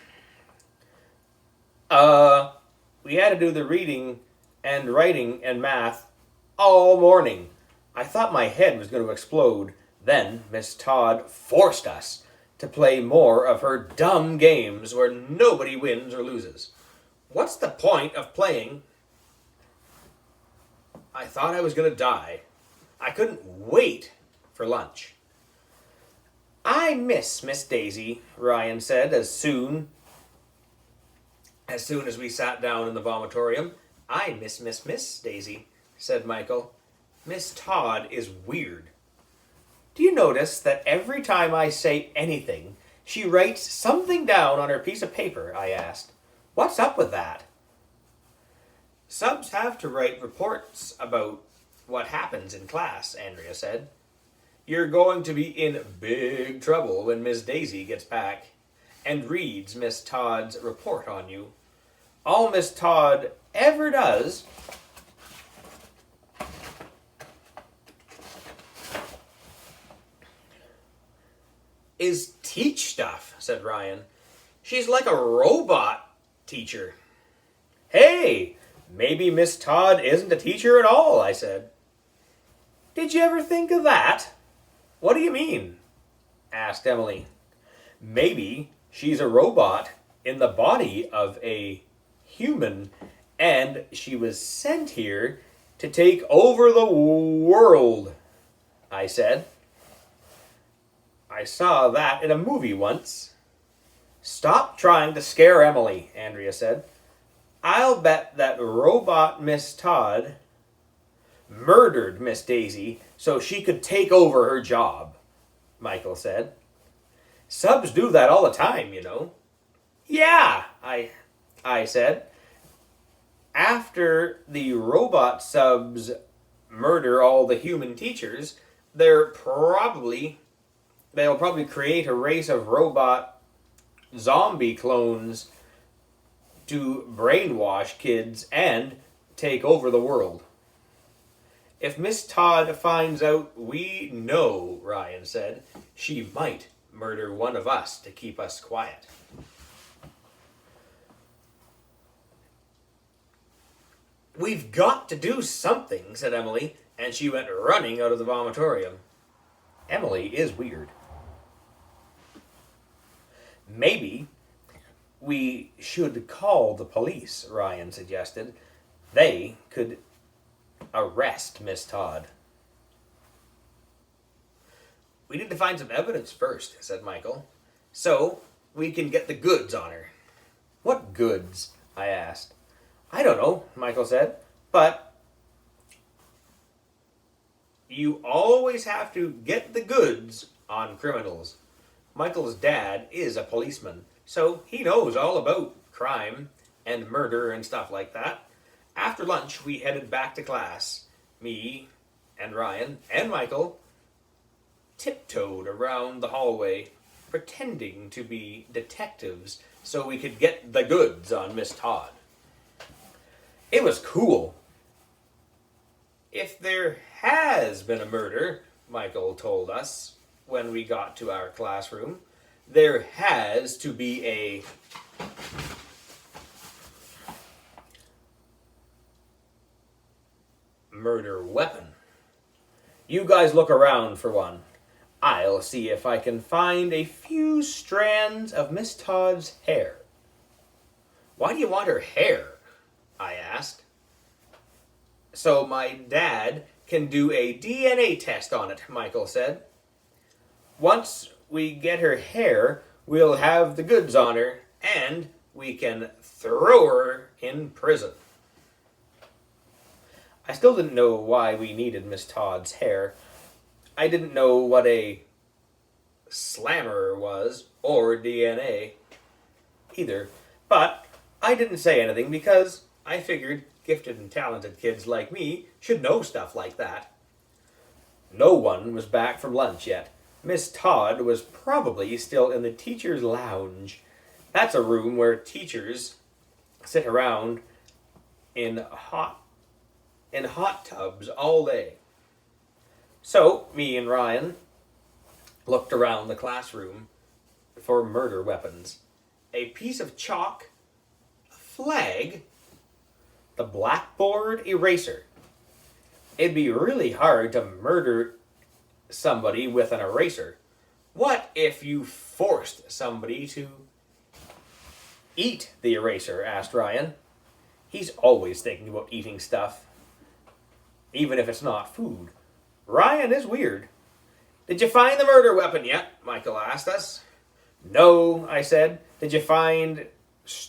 We had to do the reading and writing and math all morning. I thought my head was going to explode. Then Miss Todd forced us to play more of her dumb games where nobody wins or loses. What's the point of playing? I thought I was going to die. I couldn't wait for lunch. I miss Miss Daisy, Ryan said as soon as we sat down in the vomitorium. I miss Miss Daisy, said Michael. Miss Todd is weird. Do you notice that every time I say anything, she writes something down on her piece of paper? I asked. What's up with that? Subs have to write reports about what happens in class, Andrea said. You're going to be in big trouble when Miss Daisy gets back and reads Miss Todd's report on you. All Miss Todd ever does is teach stuff, said Ryan. She's like a robot teacher. Hey, maybe Miss Todd isn't a teacher at all, I said. Did you ever think of that? What do you mean? Asked Emily. Maybe she's a robot in the body of a human, and she was sent here to take over the world, I said. I saw that in a movie once. Stop trying to scare Emily, Andrea said. I'll bet that robot Miss Todd murdered Miss Daisy so she could take over her job, Michael said. Subs do that all the time, you know. Yeah, I said. After the robot subs murder all the human teachers, they'll probably create a race of robot zombie clones to brainwash kids and take over the world. If Miss Todd finds out we know, Ryan said, she might murder one of us to keep us quiet. We've got to do something, said Emily, and she went running out of the vomitorium. Emily is weird. Maybe we should call the police, Ryan suggested. They could arrest Miss Todd. We need to find some evidence first, said Michael, so we can get the goods on her. What goods? I asked. I don't know, Michael said, but you always have to get the goods on criminals. Michael's dad is a policeman, so he knows all about crime and murder and stuff like that. After lunch, we headed back to class. Me and Ryan and Michael tiptoed around the hallway, pretending to be detectives so we could get the goods on Miss Todd. It was cool. If there has been a murder, Michael told us when we got to our classroom, there has to be a murder weapon. You guys look around for one. I'll see if I can find a few strands of Miss Todd's hair. Why do you want her hair? I asked. So my dad can do a DNA test on it, Michael said. Once we get her hair, we'll have the goods on her, and we can throw her in prison. I still didn't know why we needed Miss Todd's hair. I didn't know what a slammer was, or DNA, either. But I didn't say anything because I figured gifted and talented kids like me should know stuff like that. No one was back from lunch yet. Miss Todd was probably still in the teacher's lounge. That's a room where teachers sit around in hot tubs all day. So, me and Ryan looked around the classroom for murder weapons. A piece of chalk, a flag, the blackboard eraser. It'd be really hard to murder somebody with an eraser. What if you forced somebody to eat the eraser? Asked Ryan. He's always thinking about eating stuff, even if it's not food. Ryan is weird. Did you find the murder weapon yet? Michael asked us. No, I said. Did you find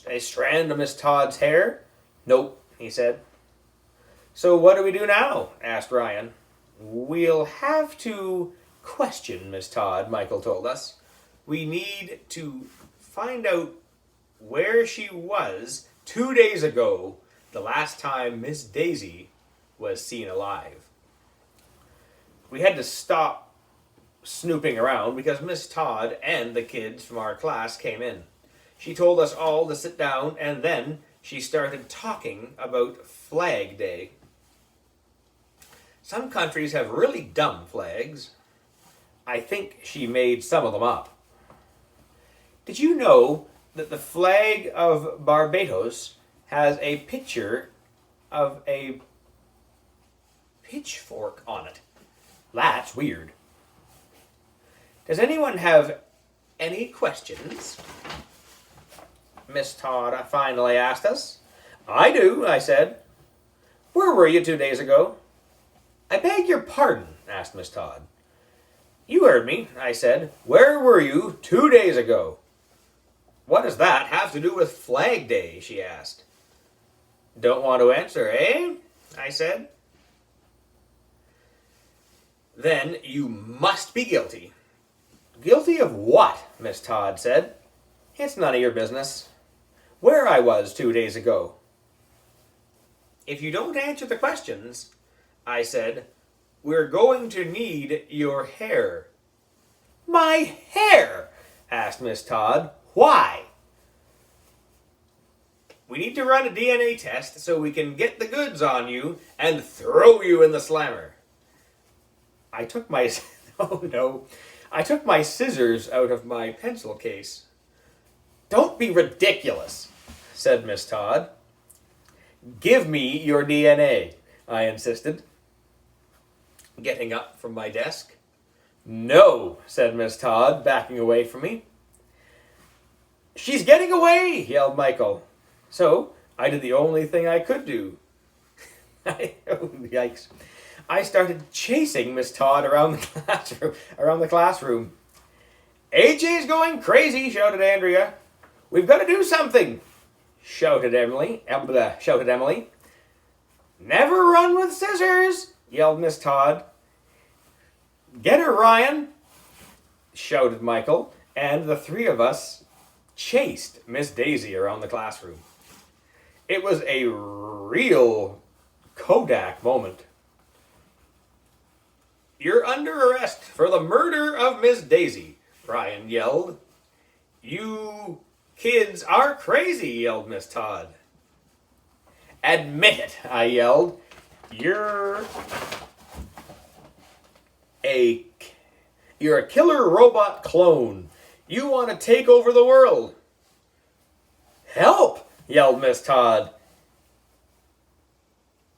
a strand of Miss Todd's hair? Nope, he said. So what do we do now? Asked Ryan. We'll have to question Miss Todd, Michael told us. We need to find out where she was 2 days ago, the last time Miss Daisy was seen alive. We had to stop snooping around because Miss Todd and the kids from our class came in. She told us all to sit down, and then she started talking about Flag Day. Some countries have really dumb flags. I think she made some of them up. Did you know that the flag of Barbados has a picture of a pitchfork on it? That's weird. Does anyone have any questions? Miss Todd finally asked us. I do, I said. Where were you 2 days ago? I beg your pardon, asked Miss Todd. You heard me, I said. Where were you 2 days ago? What does that have to do with Flag Day? She asked. Don't want to answer, eh? I said. Then you must be guilty. Guilty of what? Miss Todd said. It's none of your business. Where I was 2 days ago. If you don't answer the questions, I said, we're going to need your hair. My hair? Asked Miss Todd. Why? We need to run a DNA test so we can get the goods on you and throw you in the slammer. I took my scissors out of my pencil case. Don't be ridiculous, said Miss Todd. Give me your DNA, I insisted, getting up from my desk. No, said Miss Todd, backing away from me. She's getting away, yelled Michael. So I did the only thing I could do. Yikes. I started chasing Miss Todd around the classroom. AJ's going crazy, shouted Andrea. We've got to do something, shouted Emily. Never run with scissors, yelled Miss Todd. Get her, Ryan, shouted Michael, and the three of us chased Miss Daisy around the classroom. It was a real Kodak moment. You're under arrest for the murder of Miss Daisy, Ryan yelled. You kids are crazy, yelled Miss Todd. Admit it, I yelled. You're a killer robot clone. You want to take over the world. Help, yelled Miss Todd.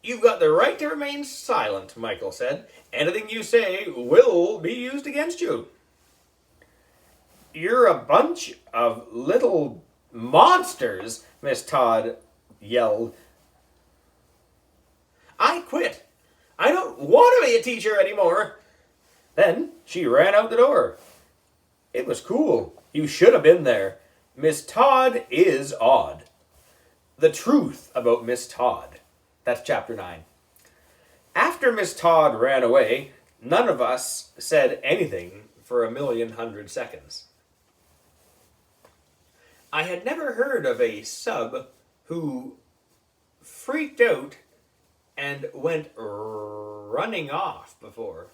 You've got the right to remain silent, Michael said. Anything you say will be used against you. You're a bunch of little monsters, Miss Todd yelled. I quit. I don't want to be a teacher anymore. Then she ran out the door. It was cool. You should have been there. Miss Todd is odd. The truth about Miss Todd. That's chapter 9. After Miss Todd ran away, none of us said anything for 1,100,000 seconds. I had never heard of a sub who freaked out and went running off before.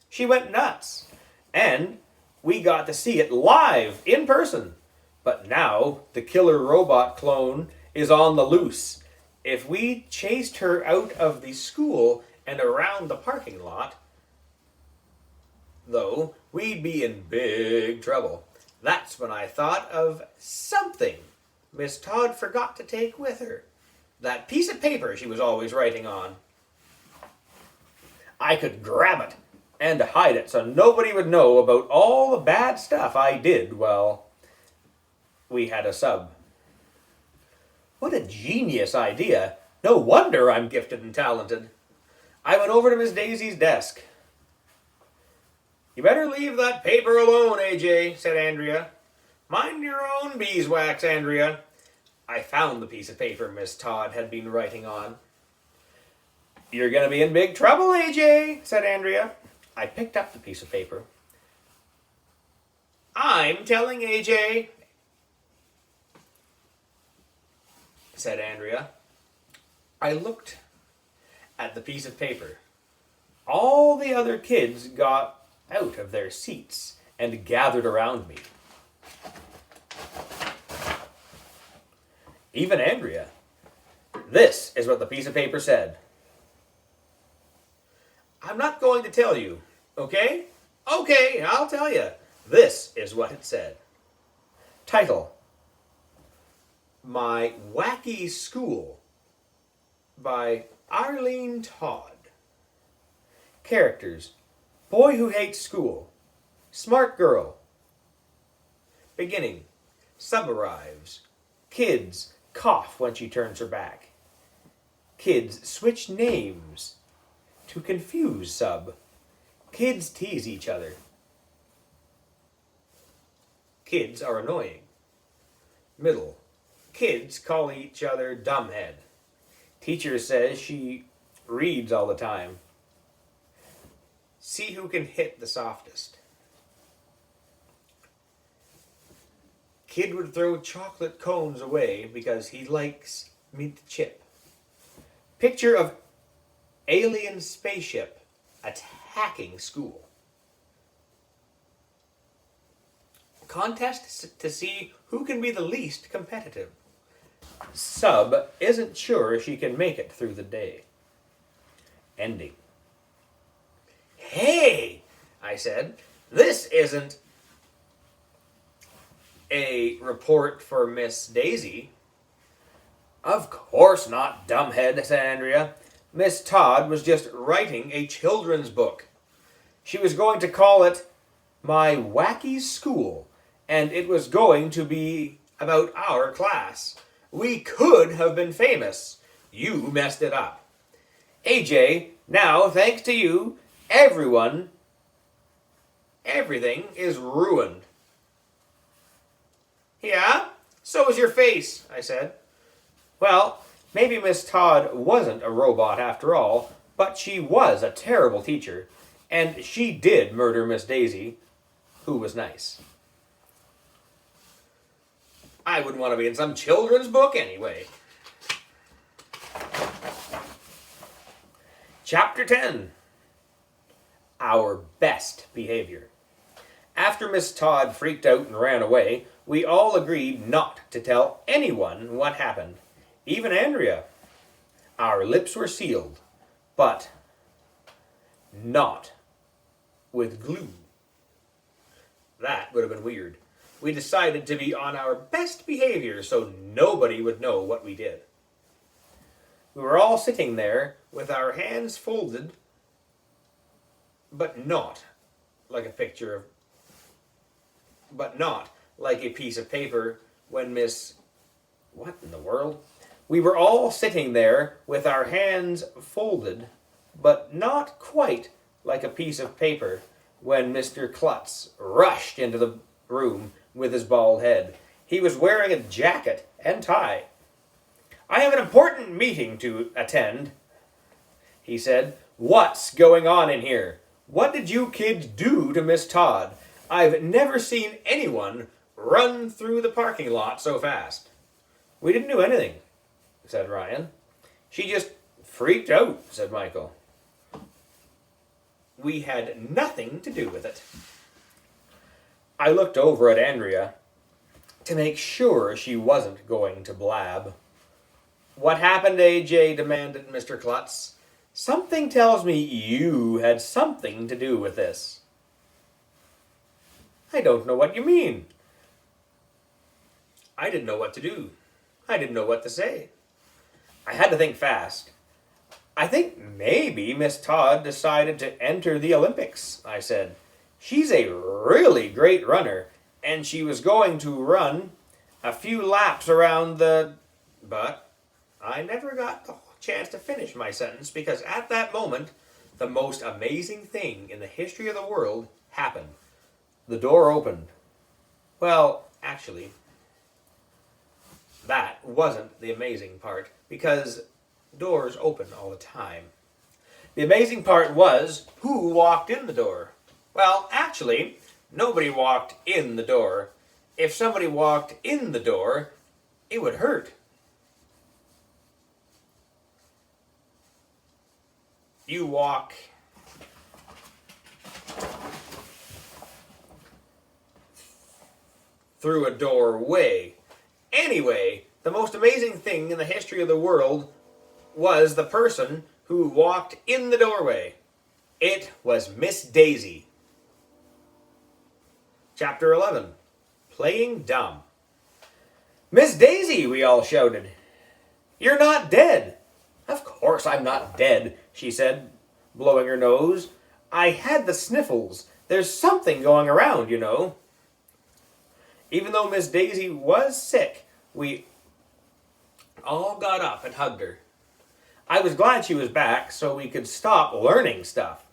She went nuts, and we got to see it live in person. But now the killer robot clone is on the loose. If we chased her out of the school and around the parking lot, though, we'd be in big trouble. That's when I thought of something Miss Todd forgot to take with her. That piece of paper she was always writing on. I could grab it and hide it so nobody would know about all the bad stuff I did while we had a sub. What a genius idea. No wonder I'm gifted and talented. I went over to Miss Daisy's desk. You better leave that paper alone, AJ, said Andrea. Mind your own beeswax, Andrea. I found the piece of paper Miss Todd had been writing on. You're going to be in big trouble, AJ, said Andrea. I picked up the piece of paper. I'm telling AJ, said Andrea. I looked at the piece of paper. All the other kids got out of their seats and gathered around me. Even Andrea. This is what the piece of paper said. I'm not going to tell you, okay? Okay, I'll tell you. This is what it said. Title: My Wacky School by Arlene Todd. Characters: Boy who hates school. Smart girl. Beginning: Sub arrives. Kids cough when she turns her back. Kids switch names to confuse Sub. Kids tease each other. Kids are annoying. Middle: Kids call each other dumbhead. Teacher says she reads all the time. See who can hit the softest. Kid would throw chocolate cones away because he likes mint chip. Picture of alien spaceship attacking school. Contest to see who can be the least competitive. Sub isn't sure she can make it through the day. Ending. Hey, I said, this isn't a report for Miss Daisy. Of course not, dumbhead, said Andrea. Miss Todd was just writing a children's book. She was going to call it My Wacky School, and it was going to be about our class. We could have been famous. You messed it up. AJ, now, thanks to you, everything is ruined. Yeah? So is your face, I said. Well, maybe Miss Todd wasn't a robot after all, but she was a terrible teacher, and she did murder Miss Daisy, who was nice. I wouldn't want to be in some children's book anyway. Chapter 10. Our best behavior. After Miss Todd freaked out and ran away, we all agreed not to tell anyone what happened, even Andrea. Our lips were sealed, but not with glue. That would have been weird. We decided to be on our best behavior so nobody would know what we did. We were all sitting there with our hands folded, but not like a picture of, but not like a piece of paper when Miss... What in the world? We were all sitting there with our hands folded, but not quite like a piece of paper when Mr. Klutz rushed into the room with his bald head. He was wearing a jacket and tie. "I have an important meeting to attend," he said. "What's going on in here? What did you kids do to Miss Todd? I've never seen anyone run through the parking lot so fast." "We didn't do anything," said Ryan. "She just freaked out," said Michael. "We had nothing to do with it." I looked over at Andrea to make sure she wasn't going to blab. "What happened, AJ?" demanded Mr. Klutz. "Something tells me you had something to do with this." "I don't know what you mean." I didn't know what to do. I didn't know what to say. I had to think fast. "I think maybe Miss Todd decided to enter the Olympics," I said. "She's a really great runner, and she was going to run a few laps around the..." But I never got the chance to finish my sentence because at that moment, the most amazing thing in the history of the world happened. The door opened. Well, actually, that wasn't the amazing part because doors open all the time. The amazing part was who walked in the door. Well, actually, nobody walked in the door. If somebody walked in the door, it would hurt. You walk through a doorway. Anyway, the most amazing thing in the history of the world was the person who walked in the doorway. It was Miss Daisy. Chapter 11. Playing Dumb. "Miss Daisy," we all shouted. "You're not dead." "Of course I'm not dead," she said, blowing her nose. "I had the sniffles. There's something going around, you know." Even though Miss Daisy was sick, we all got up and hugged her. I was glad she was back so we could stop learning stuff.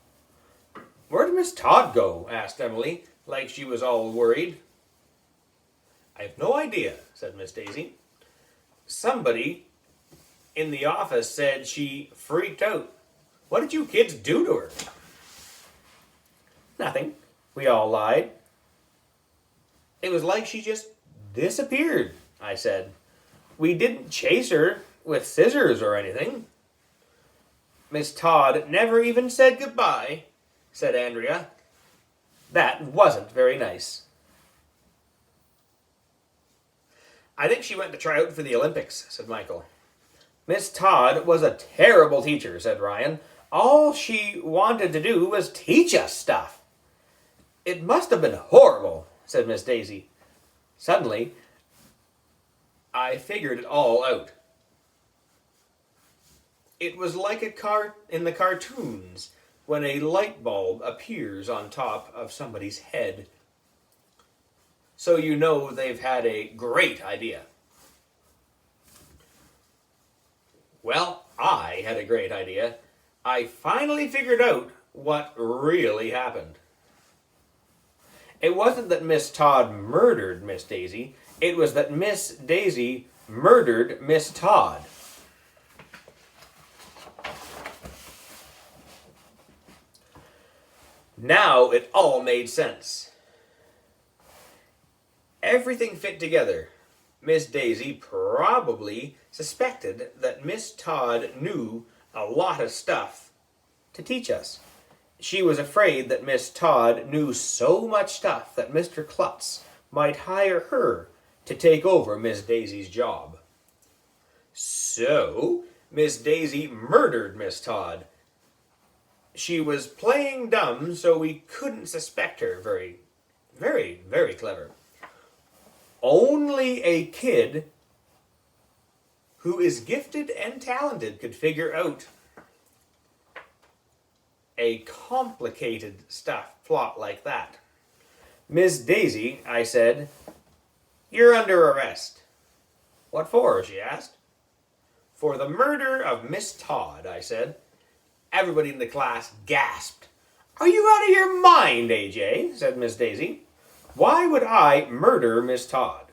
"Where did Miss Todd go?" asked Emily, like she was all worried. "I have no idea," said Miss Daisy. "Somebody in the office said she freaked out. What did you kids do to her?" "Nothing," we all lied. "It was like she just disappeared," I said. "We didn't chase her with scissors or anything." "Miss Todd never even said goodbye," said Andrea. "That wasn't very nice." "I think she went to try out for the Olympics," said Michael. "Miss Todd was a terrible teacher," said Ryan. "All she wanted to do was teach us stuff." "It must have been horrible," said Miss Daisy. Suddenly, I figured it all out. It was like in the cartoons when a light bulb appears on top of somebody's head. So you know they've had a great idea. Well, I had a great idea. I finally figured out what really happened. It wasn't that Miss Todd murdered Miss Daisy. It was that Miss Daisy murdered Miss Todd. Now it all made sense. Everything fit together. Miss Daisy probably suspected that Miss Todd knew a lot of stuff to teach us. She was afraid that Miss Todd knew so much stuff that Mr. Klutz might hire her to take over Miss Daisy's job. So, Miss Daisy murdered Miss Todd. She was playing dumb, so we couldn't suspect her. Very, very, very clever. Only a kid who is gifted and talented could figure out a complicated plot like that. Miss Daisy, I said, you're under arrest. What for? She asked. For the murder of Miss Todd, I said. Everybody in the class gasped. Are you out of your mind, AJ? Said Miss Daisy. Why would I murder Miss Todd?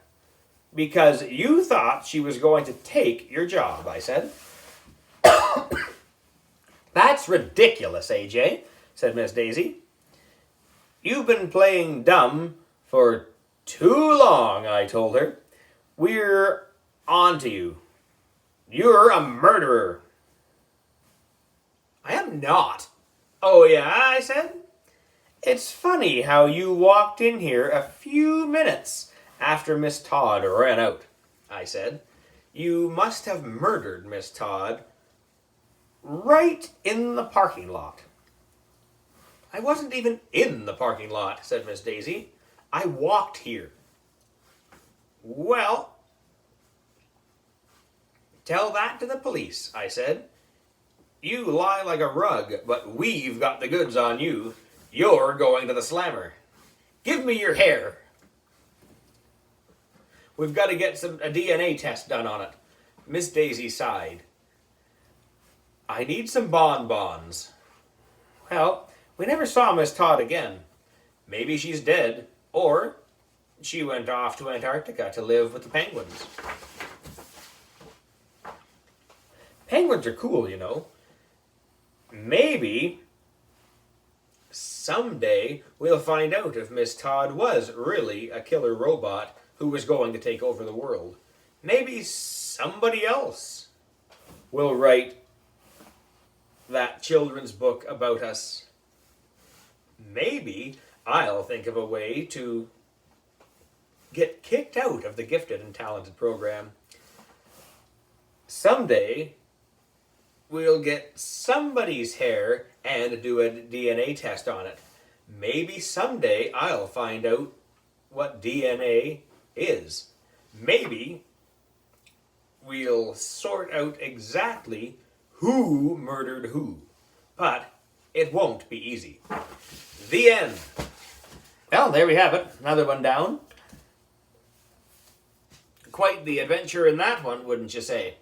Because you thought she was going to take your job, I said. That's ridiculous, AJ, said Miss Daisy. You've been playing dumb for too long, I told her. We're on to you. You're a murderer. I am not. Oh, yeah, I said. It's funny how you walked in here a few minutes after Miss Todd ran out, I said. You must have murdered Miss Todd right in the parking lot. I wasn't even in the parking lot, said Miss Daisy. I walked here. Well, tell that to the police, I said. You lie like a rug, but we've got the goods on you. You're going to the slammer. Give me your hair. We've got to get a DNA test done on it. Miss Daisy sighed. I need some bonbons. Well, we never saw Miss Todd again. Maybe she's dead, or she went off to Antarctica to live with the penguins. Penguins are cool, you know. Maybe someday we'll find out if Miss Todd was really a killer robot who was going to take over the world. Maybe somebody else will write that children's book about us. Maybe I'll think of a way to get kicked out of the gifted and talented program. Someday we'll get somebody's hair and do a DNA test on it. Maybe someday I'll find out what DNA is. Maybe we'll sort out exactly who murdered who. But it won't be easy. The end. Well, there we have it. Another one down. Quite the adventure in that one, wouldn't you say?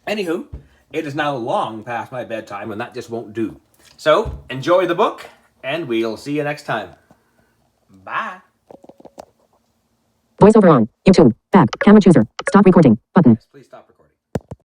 Anywho, it is now long past my bedtime, and that just won't do. So, enjoy the book, and we'll see you next time. Bye. Voiceover on. YouTube. Back. Camera chooser. Stop recording. Button.